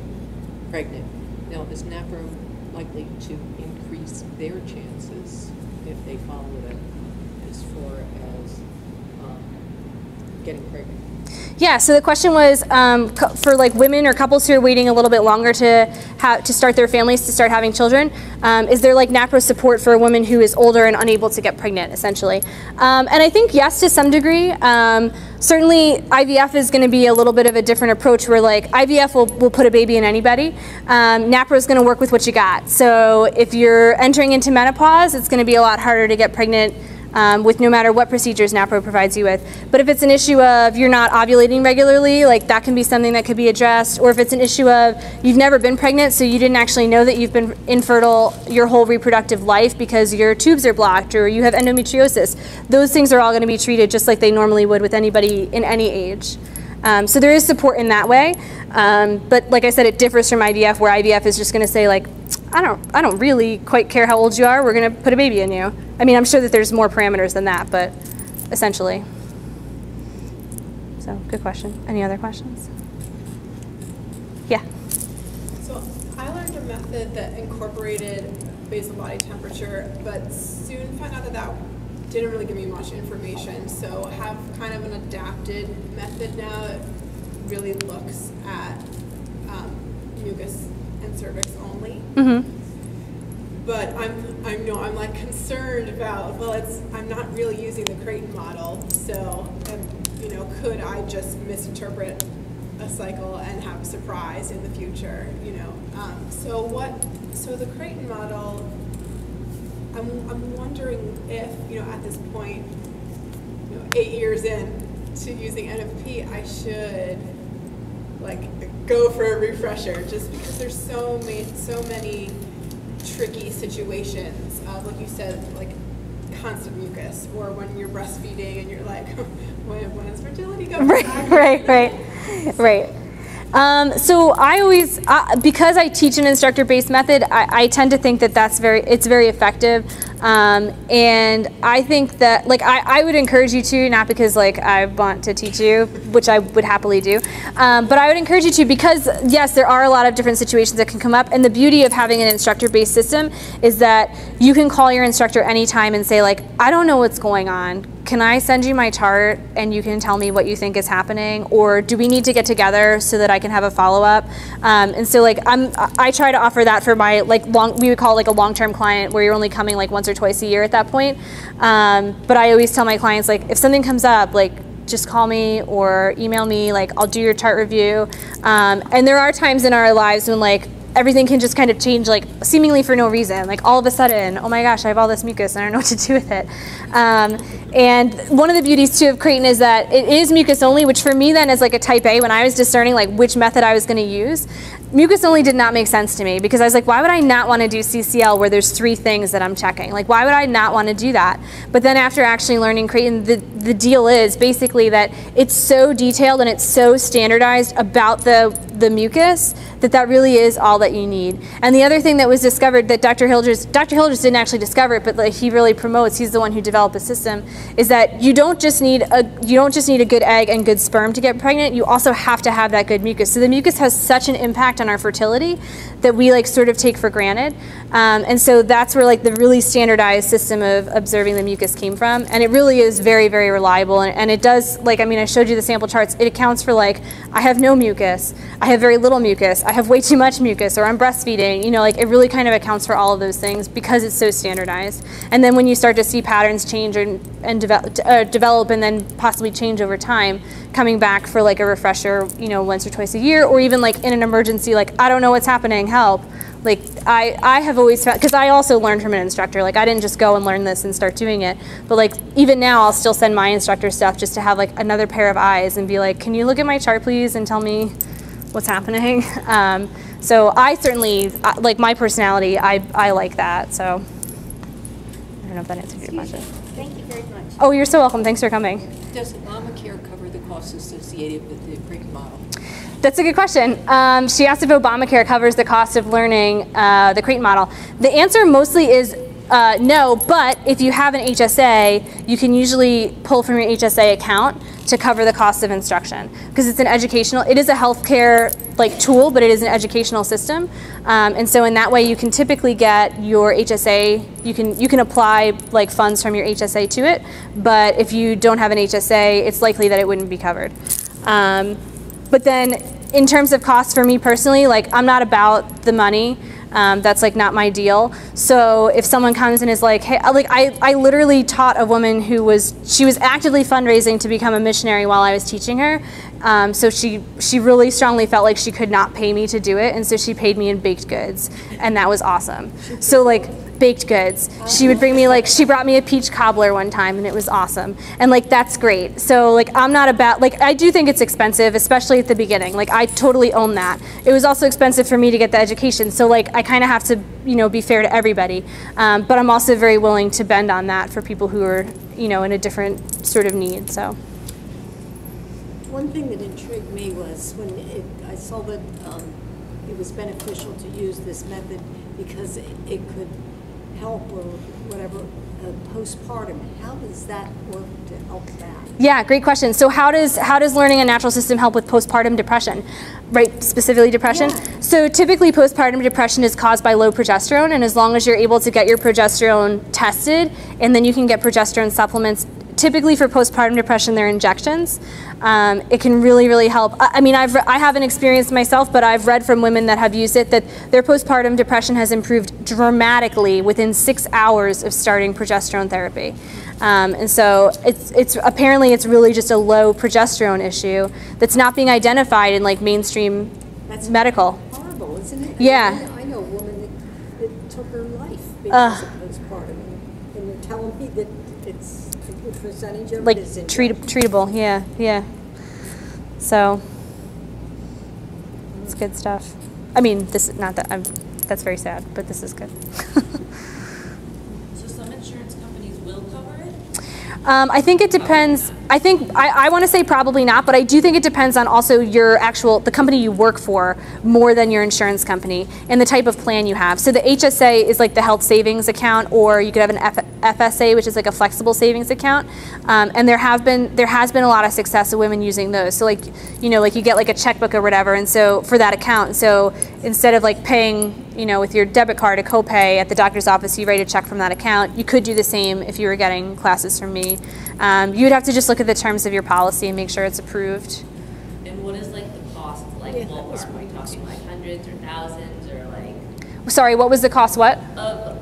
pregnant. Now, is NAPR likely to increase their chances if they follow it as far as getting pregnant? Yeah, so the question was for like women or couples who are waiting a little bit longer to start their families, to start having children, is there like NAPRO support for a woman who is older and unable to get pregnant, essentially? And I think yes, to some degree. Certainly IVF is going to be a little bit of a different approach where like IVF will put a baby in anybody. NAPRO is going to work with what you got. So if you're entering into menopause, it's going to be a lot harder to get pregnant with no matter what procedures NAPRO provides you with. But if it's an issue of you're not ovulating regularly, like that can be something that could be addressed. Or if it's an issue of you've never been pregnant, so you didn't actually know that you've been infertile your whole reproductive life because your tubes are blocked or you have endometriosis, those things are all going to be treated just like they normally would with anybody in any age. So there is support in that way. But like I said, it differs from IVF, where IVF is just going to say like, I don't really quite care how old you are, we're going to put a baby in you. I mean, I'm sure that there's more parameters than that, but essentially. So, good question. Any other questions? Yeah. So I learned a method that incorporated basal body temperature, but soon found out that that didn't really give me much information. So I have kind of an adapted method now that really looks at mucus and cervix only. Mm-hmm. But I'm like concerned about, well, I'm not really using the Creighton model, so could I just misinterpret a cycle and have a surprise in the future, so the Creighton model, I'm wondering if, at this point, 8 years in to using NFP, I should go for a refresher, just because there's so many tricky situations, like you said, like constant mucus, or when you're breastfeeding and you're like, when is fertility coming back? Right. So I always, because I teach an instructor-based method, I tend to think that it's very effective. And I think that, I would encourage you to, not because I want to teach you, which I would happily do, but I would encourage you to, because yes, there are a lot of different situations that can come up, and the beauty of having an instructor-based system is that you can call your instructor anytime and say I don't know what's going on. Can I send you my chart and you can tell me what you think is happening, or do we need to get together so that I can have a follow-up? And so I try to offer that for my we would call a long-term client, where you're only coming once or twice a year at that point. But I always tell my clients, if something comes up, just call me or email me, I'll do your chart review. And there are times in our lives when everything can just kind of change seemingly for no reason. All of a sudden, oh my gosh, I have all this mucus and I don't know what to do with it. And one of the beauties too of Creighton is that it is mucus only, which for me then is a type A. When I was discerning which method I was going to use, mucus only did not make sense to me, because I was why would I not want to do CCL where there's 3 things that I'm checking? Why would I not want to do that? But then after actually learning Creighton, the deal is basically that it's so detailed and it's so standardized about the mucus that really is all that you need. And the other thing that was discovered that Dr. Hildreth didn't actually discover it, but he really promotes, he's the one who developed the system, is that you don't just need a good egg and good sperm to get pregnant, you also have to have that good mucus. So the mucus has such an impact on our fertility that we sort of take for granted. And so that's where the really standardized system of observing the mucus came from. And it really is very, very reliable. And it does, I showed you the sample charts, it accounts for I have no mucus, I have very little mucus, I have way too much mucus, or I'm breastfeeding, it really kind of accounts for all of those things because it's so standardized. And then when you start to see patterns change and develop and then possibly change over time, coming back for a refresher, once or twice a year, or even in an emergency, I don't know what's happening, help. I have always found, because I also learned from an instructor, I didn't just go and learn this and start doing it, but even now I'll still send my instructor stuff just to have another pair of eyes and be can you look at my chart please and tell me what's happening? So I certainly, my personality, I like that, so I don't know if that answered your question. Thank you very much. Oh, you're so welcome, thanks for coming. Does Obamacare cover the costs associated with the Creighton model? That's a good question. She asked if Obamacare covers the cost of learning the Creighton model. The answer mostly is no, but if you have an HSA, you can usually pull from your HSA account to cover the cost of instruction, because it's an educational, it is a healthcare like tool, but it is an educational system. And so in that way you can typically get your HSA, you can apply like funds from your HSA to it, but if you don't have an HSA, it's likely that it wouldn't be covered. But then in terms of costs for me personally, like I'm not about the money. That's like not my deal. So if someone comes and is like, hey, like I literally taught a woman who she was actively fundraising to become a missionary while I was teaching her. So she really strongly felt like she could not pay me to do it, and so she paid me in baked goods, and that was awesome. So like baked goods. She would bring me like, she brought me a peach cobbler one time, and it was awesome. And like, that's great. So like, I'm not about, like, I do think it's expensive, especially at the beginning. Like, I totally own that. It was also expensive for me to get the education. So like, I kind of have to, you know, be fair to everybody. But I'm also very willing to bend on that for people who are, you know, in a different sort of need, so. One thing that intrigued me was when I saw that it was beneficial to use this method because it could help or whatever postpartum. How does that work to help that? Yeah, great question. So how does learning a natural system help with postpartum depression? Right, specifically depression? Yeah. So typically postpartum depression is caused by low progesterone, and as long as you're able to get your progesterone tested, and then you can get progesterone supplements. Typically for postpartum depression, they're injections. It can really, really help. I mean, I haven't experienced myself, but I've read from women that have used it that their postpartum depression has improved dramatically within 6 hours of starting progesterone therapy. And so it's apparently it's really just a low progesterone issue that's not being identified in like mainstream medical. Horrible, isn't it? Yeah. I know a woman that took her life because of postpartum, and they're telling me that it's a good percentage of Like it is treatable, yeah. So it's good stuff. I mean, this is not that that's very sad, but this is good. So some insurance companies will cover it? I think it depends. I want to say probably not, but I do think it depends on also the company you work for more than your insurance company and the type of plan you have. So the HSA is like the health savings account, or you could have an FSA, which is like a flexible savings account. And there has been a lot of success of women using those. So like, you know, like you get like a checkbook or whatever, and so for that account, so instead of like paying, you know, with your debit card a copay at the doctor's office, you write a check from that account. You could do the same if you were getting classes from me. You would have to just look at the terms of your policy and make sure it's approved. And what is like the cost, like ballpark? Are we talking like hundreds or thousands or like? Sorry, what was the cost? What?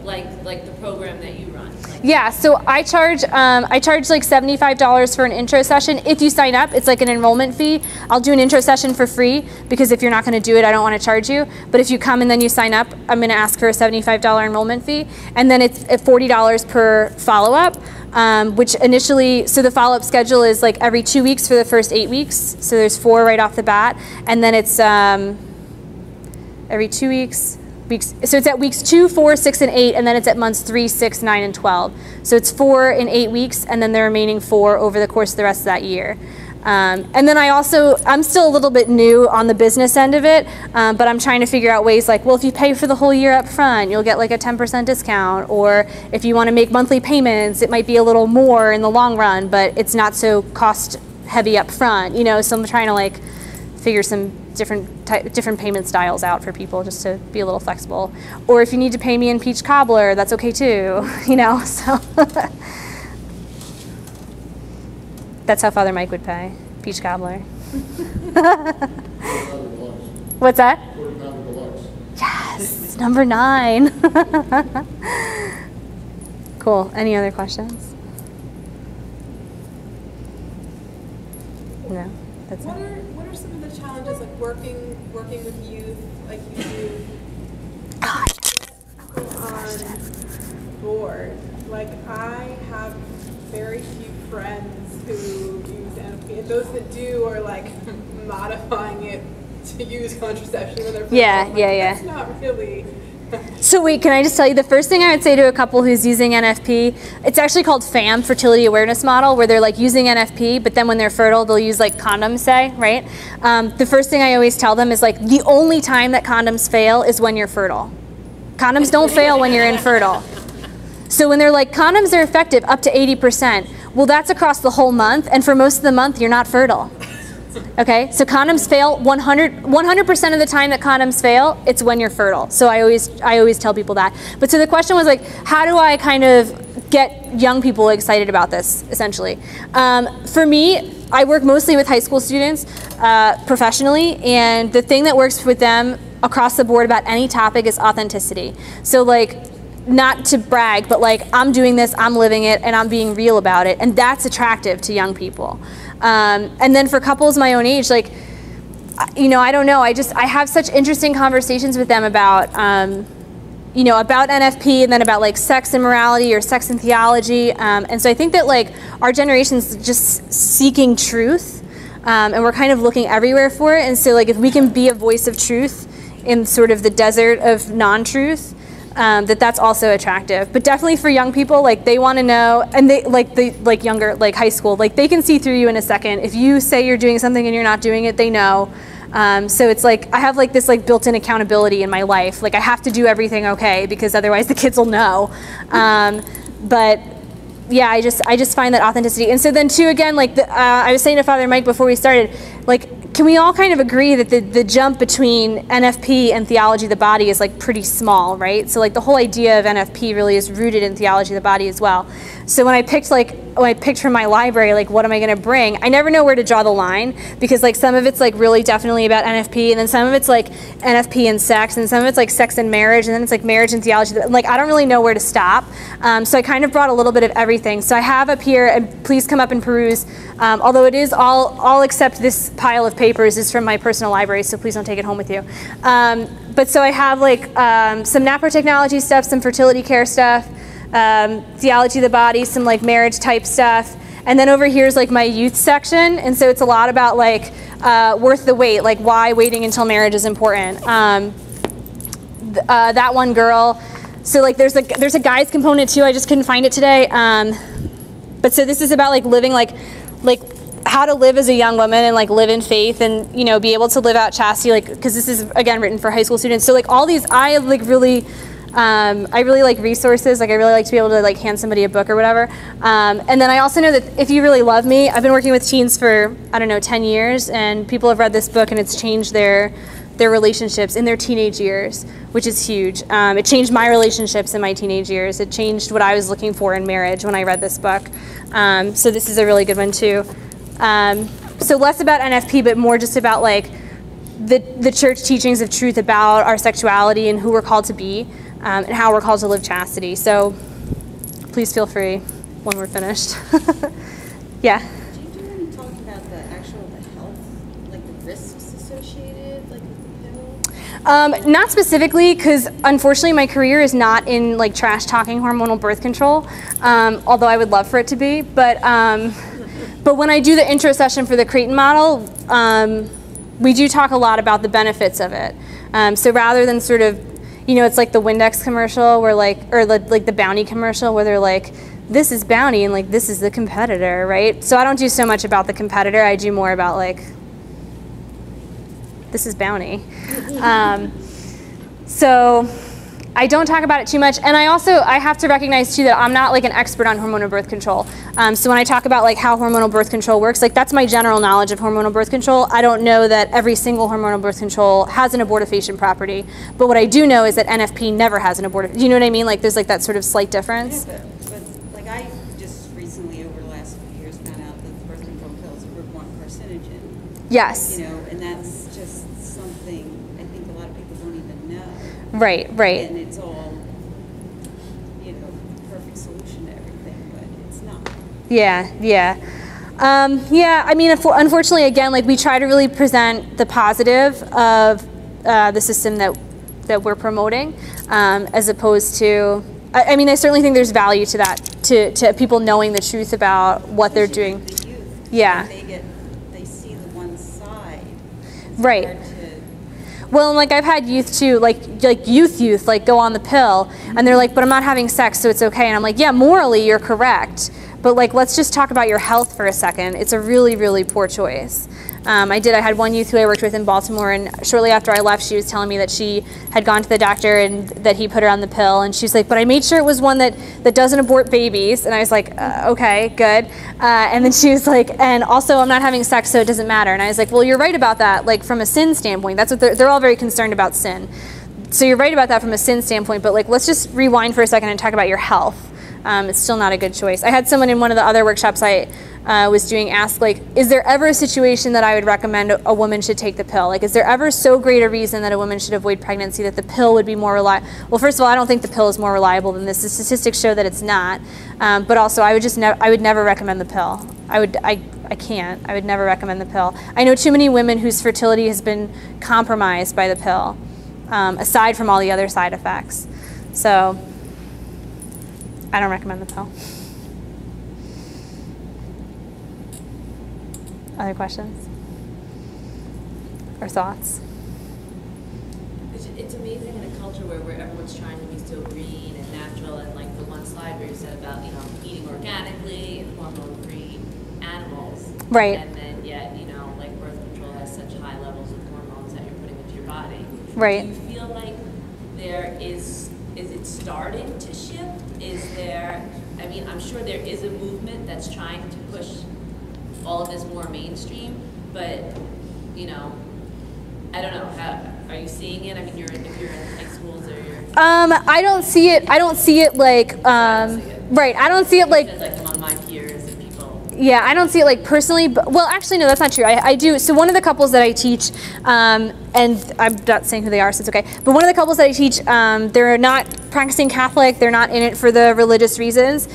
Like the program that you run. Like, yeah, so I charge like $75 for an intro session. If you sign up, it's like an enrollment fee. I'll do an intro session for free because if you're not going to do it, I don't want to charge you. But if you come and then you sign up, I'm going to ask for a $75 enrollment fee, and then it's at $40 per follow-up. Which initially, so the follow-up schedule is like every 2 weeks for the first 8 weeks. So there's 4 right off the bat, and then it's every 2 weeks. So it's at weeks 2, 4, 6, and 8, and then it's at months 3, 6, 9, and 12. So it's 4 in 8 weeks, and then the remaining 4 over the course of the rest of that year. And then I'm still a little bit new on the business end of it, but I'm trying to figure out ways like, well, if you pay for the whole year up front, you'll get like a 10% discount, or if you want to make monthly payments, it might be a little more in the long run, but it's not so cost heavy up front, you know, so I'm trying to like figure some different payment styles out for people just to be a little flexible. Or if you need to pay me in peach cobbler, that's okay too, you know, so. That's how Father Mike would pay, peach cobbler. What's that? Yes, number 9. Cool, any other questions? No, that's it. What are some of the challenges like working with youth like you do on board? Like I have very few friends who use NFP, and those that do are like modifying it to use contraception with their friends. Yeah. That's not really. So wait, can I just tell you, the first thing I would say to a couple who's using NFP, it's actually called FAM, Fertility Awareness Model, where they're like using NFP, but then when they're fertile, they'll use like condoms, say, right? The first thing I always tell them is like, the only time that condoms fail is when you're fertile. Condoms don't fail when you're infertile. So when they're like, condoms are effective up to 80%, Well, that's across the whole month, and for most of the month, you're not fertile. Okay, so condoms fail 100% of the time that condoms fail, it's when you're fertile. So I always tell people that. But so the question was like, how do I kind of get young people excited about this, essentially? For me, I work mostly with high school students professionally, and the thing that works with them across the board about any topic is authenticity. So like, not to brag, but like, I'm doing this, I'm living it, and I'm being real about it, and that's attractive to young people. And then for couples my own age, like, you know, I don't know, I have such interesting conversations with them about, you know, about NFP and then about like sex and morality or sex and theology. And so I think that like our generation's just seeking truth, and we're kind of looking everywhere for it. And so like if we can be a voice of truth in sort of the desert of non-truth, that's also attractive. But definitely for young people, like they want to know, and they like younger, like high school, like they can see through you in a second. If you say you're doing something and you're not doing it, they know. So it's like I have like this like built-in accountability in my life. Like I have to do everything okay because otherwise the kids will know. But yeah, I just find that authenticity. And so then too, again, like I was saying to Father Mike before we started, like, can we all kind of agree that the jump between NFP and theology of the body is like pretty small, right? So like the whole idea of NFP really is rooted in theology of the body as well. So when I picked from my library, like what am I going to bring? I never know where to draw the line because like some of it's like really definitely about NFP, and then some of it's like NFP and sex, and some of it's like sex and marriage, and then it's like marriage and theology. Like I don't really know where to stop. So I kind of brought a little bit of everything. So I have up here, and please come up and peruse. Although it is all except this pile of papers is from my personal library, so please don't take it home with you. But so I have like some naprotechnology stuff, some fertility care stuff, theology of the body, some like marriage type stuff, and then over here is like my youth section, and so it's a lot about like worth the wait, like why waiting until marriage is important. That one girl, so like there's a guy's component too, I just couldn't find it today. But so this is about like living like how to live as a young woman and like live in faith and, you know, be able to live out chastity, like, because this is again written for high school students. So like all these, I really like resources. Like I really like to be able to like hand somebody a book or whatever. And then I also know that if you really love me, I've been working with teens for, I don't know, 10 years, and people have read this book and it's changed their relationships in their teenage years, which is huge. It changed my relationships in my teenage years. It changed what I was looking for in marriage when I read this book. So this is a really good one too. So less about NFP, but more just about like the church teachings of truth about our sexuality and who we're called to be, and how we're called to live chastity. So please feel free when we're finished. Yeah. Do you do any talk about the health, like the risks associated, like with the pill? Not specifically, because unfortunately my career is not in like trash talking hormonal birth control, although I would love for it to be. But when I do the intro session for the Creighton model, we do talk a lot about the benefits of it. So rather than sort of, you know, it's like the Windex commercial where like, or like the Bounty commercial where they're like, this is Bounty and like this is the competitor, right? So I don't do so much about the competitor. I do more about like, this is Bounty. So I don't talk about it too much, and I have to recognize too that I'm not like an expert on hormonal birth control. So when I talk about like how hormonal birth control works, like that's my general knowledge of hormonal birth control. I don't know that every single hormonal birth control has an abortifacient property, but what I do know is that NFP never has an abortifacient. Do you know what I mean? Like there's like that sort of slight difference. Yeah, but like I just recently over the last few years found out that the birth control pill is a group 1 carcinogen. Yes. You know, and that's just something I think a lot of people don't even know. Right. And it's all, you know, perfect solution to everything, but it's not. Yeah. I mean, unfortunately, again, like we try to really present the positive of the system that we're promoting, as opposed to. I mean, I certainly think there's value to that, to people knowing the truth about what they're doing. The youth, Yeah. They see the one side. Right. Well, and like I've had youth too, like youth, like go on the pill, and they're like, but I'm not having sex, so it's okay. And I'm like, yeah, morally you're correct, but like let's just talk about your health for a second. It's a really, really poor choice. I had one youth who I worked with in Baltimore, and shortly after I left, she was telling me that she had gone to the doctor and that he put her on the pill, and she's like, but I made sure it was one that doesn't abort babies, and I was like, okay, good. And then she was like, and also I'm not having sex, so it doesn't matter. And I was like, well, you're right about that, like from a sin standpoint. That's what they're all very concerned about, sin. So you're right about that from a sin standpoint, but like let's just rewind for a second and talk about your health. It's still not a good choice. I had someone in one of the other workshops I was doing ask, like, is there ever a situation that I would recommend a woman should take the pill? Like, is there ever so great a reason that a woman should avoid pregnancy that the pill would be more reliable? Well, first of all, I don't think the pill is more reliable than this. The statistics show that it's not. But also, I would never recommend the pill. I can't. I would never recommend the pill. I know too many women whose fertility has been compromised by the pill, aside from all the other side effects. So I don't recommend the pill. Other questions or thoughts? It's amazing in a culture where everyone's trying to be so green and natural, and like the one slide where you said about, you know, eating organically and hormone-free animals. Right. And then yet, you know, like birth control has such high levels of hormones that you're putting into your body. Right. Do you feel like there is it starting to shift? Is there, I mean, I'm sure there is a movement that's trying to push all of this more mainstream, but, you know, I don't know, are you seeing it? I mean, if you're in high schools or you're... I don't see it like, right, I don't see it like... Like among my peers and people. Yeah, I don't see it like personally, but, well, actually, no, that's not true. I do. So one of the couples that I teach, and I'm not saying who they are, so it's okay, but one of the couples that I teach, they're not practicing Catholic, they're not in it for the religious reasons.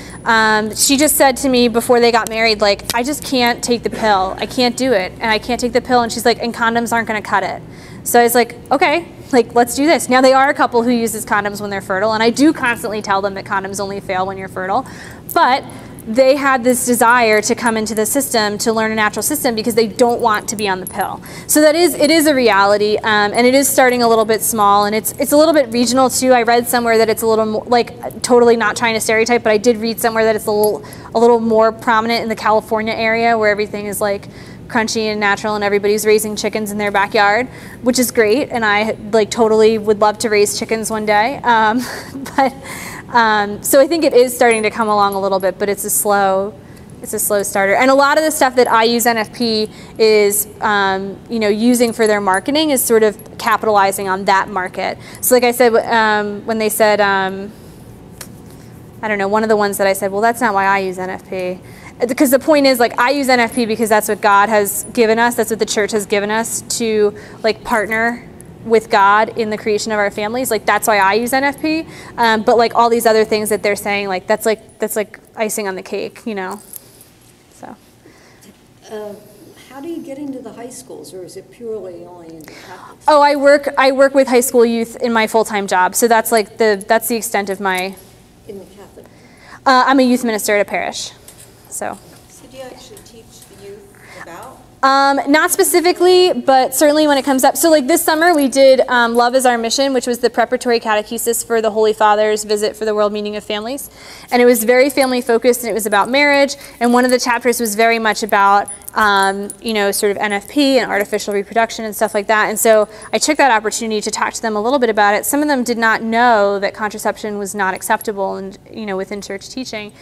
She just said to me before they got married, like, I just can't take the pill. I can't do it, and I can't take the pill, and she's like, and condoms aren't going to cut it. So I was like, okay, like, let's do this. Now, they are a couple who uses condoms when they're fertile, and I do constantly tell them that condoms only fail when you're fertile, but they had this desire to come into the system to learn a natural system because they don't want to be on the pill. So it is a reality, and it is starting a little bit small, and it's a little bit regional too. I read somewhere that it's a little more, like, totally not trying to stereotype, but I did read somewhere that it's a little more prominent in the California area where everything is like crunchy and natural and everybody's raising chickens in their backyard, which is great, and I like totally would love to raise chickens one day. So I think it is starting to come along a little bit, but it's a slow starter. And a lot of the stuff that I use NFP is, you know, using for their marketing is sort of capitalizing on that market. So like I said, when they said, I don't know, one of the ones that I said, well, that's not why I use NFP. Because the point is, like, I use NFP because that's what God has given us, that's what the church has given us to, like, partner with God in the creation of our families. Like, that's why I use NFP. But like all these other things that they're saying, like that's like icing on the cake, you know. So. How do you get into the high schools, or is it purely only in the Catholic schools? Oh, I work with high school youth in my full-time job. So that's like that's the extent of my. In the Catholic. I'm a youth minister at a parish. So do you actually teach the youth about? Not specifically, but certainly when it comes up. So like this summer we did Love is Our Mission, which was the preparatory catechesis for the Holy Father's visit for the World Meeting of Families. And it was very family focused, and it was about marriage. And one of the chapters was very much about, you know, sort of NFP and artificial reproduction and stuff like that. And so I took that opportunity to talk to them a little bit about it. Some of them did not know that contraception was not acceptable and, you know, within church teaching.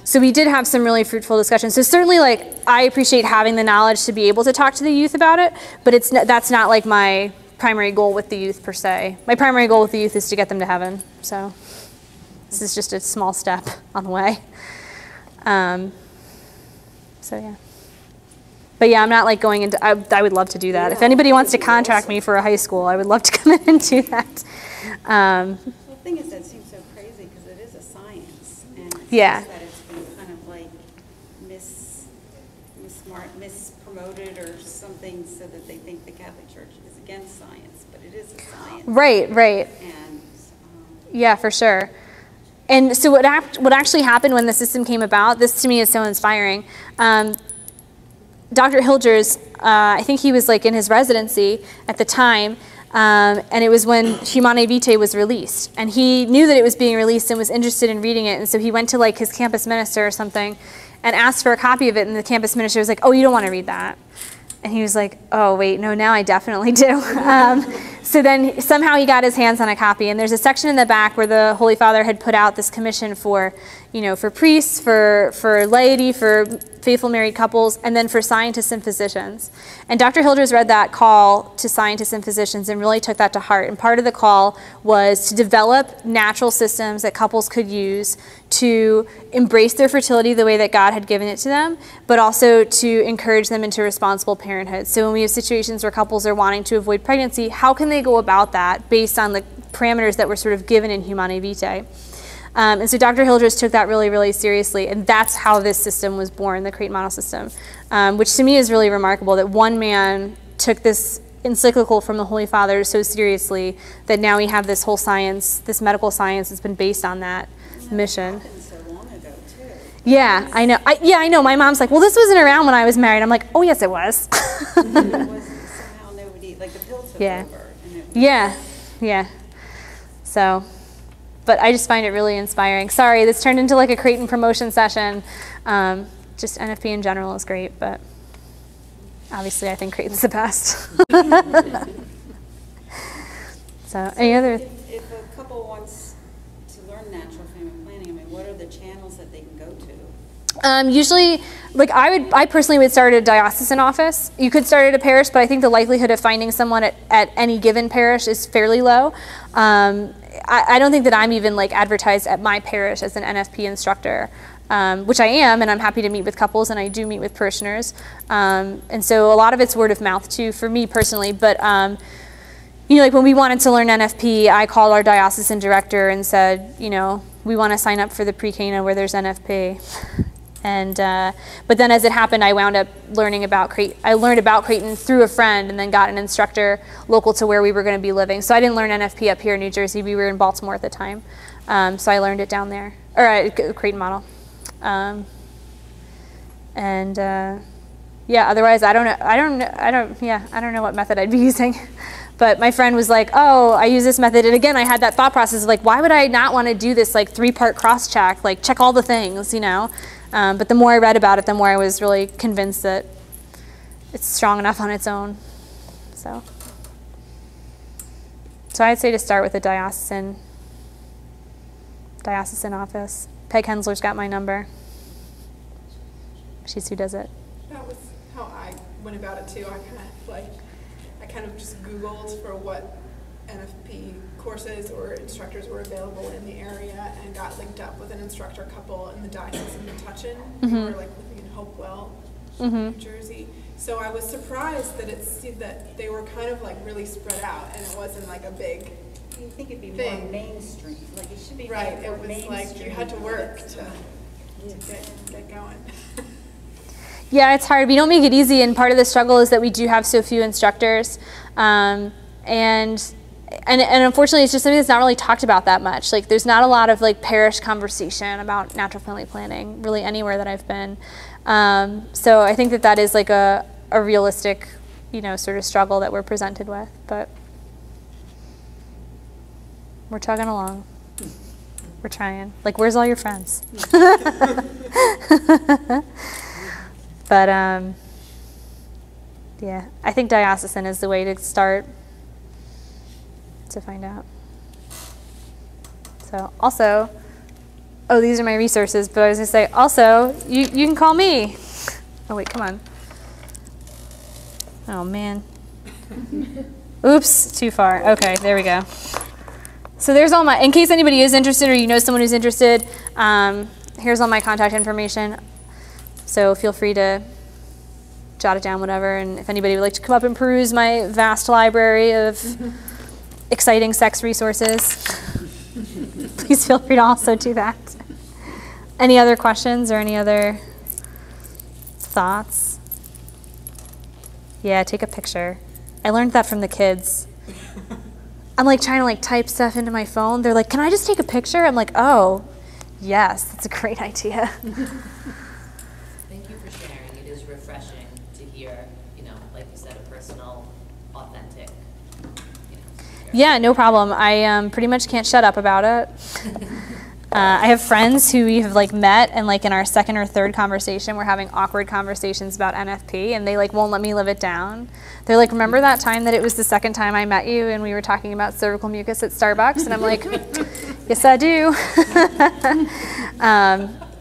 So we did have some really fruitful discussions. So certainly, like, I appreciate having the knowledge to be able to talk to the youth about it, but that's not like my primary goal with the youth per se. My primary goal with the youth is to get them to heaven. So this is just a small step on the way. So yeah. But yeah, I'm not like going into, I would love to do that. If anybody wants to contract me for a high school, I would love to come in and do that. The thing is, that seems so crazy because it is a science, and it Yeah. seems that it's been kind of like mispromoted or something, so that they think the Catholic Church is against science, but it is a science. Right. And Yeah, for sure. And so what actually happened when the system came about, this to me is so inspiring. Dr. Hilgers, I think he was like in his residency at the time, and it was when Humanae Vitae was released. And he knew that it was being released and was interested in reading it, and so he went to like his campus minister or something and asked for a copy of it, and the campus minister was like, oh, you don't want to read that. And he was like, oh, wait, no, now I definitely do. So then somehow he got his hands on a copy. And there's a section in the back where the Holy Father had put out this commission for, for priests, for laity, for faithful married couples, and then for scientists and physicians. And Dr. Hildreth read that call to scientists and physicians and really took that to heart. And part of the call was to develop natural systems that couples could use to embrace their fertility the way that God had given it to them, but also to encourage them into responsible parenthood. So when we have situations where couples are wanting to avoid pregnancy, how can they go about that based on the parameters that were sort of given in Humanae Vitae? And so Dr. Hildreth took that really, really seriously, and that's how this system was born, the Kait model system, which to me is really remarkable that one man took this encyclical from the Holy Father so seriously that now we have this whole science, this medical science that's been based on that mission. So long ago, too. Yeah, I know. I know. My mom's like, well, this wasn't around when I was married. I'm like, oh, yes, it was. It was somehow nobody, like the pill took over. And it was, Yeah. So, but I just find it really inspiring. Sorry, this turned into like a Creighton promotion session. Just NFP in general is great, but obviously I think Creighton's the best. So, any other? If a couple wants to learn natural family planning, I mean, what are the channels that they can go to? Usually, like I personally would start at a diocesan office. You could start at a parish, but I think the likelihood of finding someone at any given parish is fairly low. I don't think that I'm even like advertised at my parish as an NFP instructor, which I am, and I'm happy to meet with couples, and I do meet with parishioners. And so a lot of it's word of mouth too, for me personally. But like when we wanted to learn NFP, I called our diocesan director and said, we want to sign up for the pre-Cana where there's NFP. And but then as it happened, I wound up learning about Creighton. I learned about Creighton through a friend and then got an instructor local to where we were going to be living. So I didn't learn NFP up here in New Jersey. We were in Baltimore at the time. So I learned it down there, or at Creighton model. Yeah, otherwise I don't know what method I'd be using. But my friend was like, oh, I use this method. And again, I had that thought process of like, why would I not want to do this like 3-part cross-check, like check all the things, But the more I read about it, the more I was really convinced that it's strong enough on its own. So I'd say to start with a diocesan office. Peg Hensler's got my number. She's who does it. That was how I went about it too. I kind of just Googled for what NFP courses or instructors were available in the area and got linked up with an instructor couple in the diocese in Metuchen who were like living in Hopewell, New Jersey. So I was surprised that they were kind of like really spread out and it wasn't like a big You think it'd be thing. more mainstream, like it should be Right, more it was mainstream. like you had to work to get going. Yeah, it's hard. We don't make it easy, and part of the struggle is that we do have so few instructors, and unfortunately, it's just something that's not really talked about that much. Like, there's not a lot of like parish conversation about natural family planning, really anywhere that I've been. So I think that is like a realistic, sort of struggle that we're presented with, but we're chugging along. We're trying. Like, where's all your friends? But, yeah, I think diocesan is the way to start to find out. So, also, these are my resources, but I was going to say, also, you can call me. Oh, wait, come on. Oh, man. Oops, too far. Okay, there we go. So there's all in case anybody is interested or you know someone who's interested, here's all my contact information. So feel free to jot it down, whatever. And if anybody would like to come up and peruse my vast library of exciting sex resources, please feel free to also do that. Any other questions or any other thoughts? Yeah, take a picture. I learned that from the kids. I'm like trying to like type stuff into my phone. They're like, can I just take a picture? I'm like, oh, yes, that's a great idea. Thank you for sharing. It is refreshing to hear, like you said, a personal, authentic, Yeah, no problem. I pretty much can't shut up about it. I have friends who we have like met, and like in our second or third conversation, we're having awkward conversations about NFP, and they like won't let me live it down. They're like, remember that time that it was the second time I met you and we were talking about cervical mucus at Starbucks? And I'm like, yes, I do.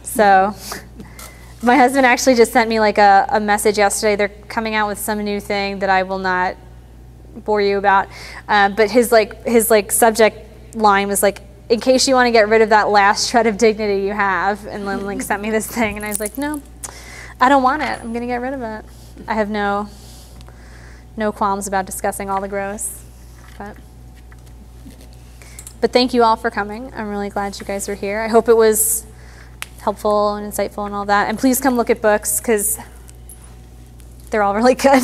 So my husband actually just sent me like a message yesterday. They're coming out with some new thing that I will not bore you about. But his subject line was like, in case you want to get rid of that last shred of dignity you have, and then like sent me this thing, and I was like, no, I don't want it. I'm gonna get rid of it. I have no qualms about discussing all the gross, but thank you all for coming. I'm really glad you guys were here. I hope it was helpful and insightful and all that. And please come look at books because they're all really good.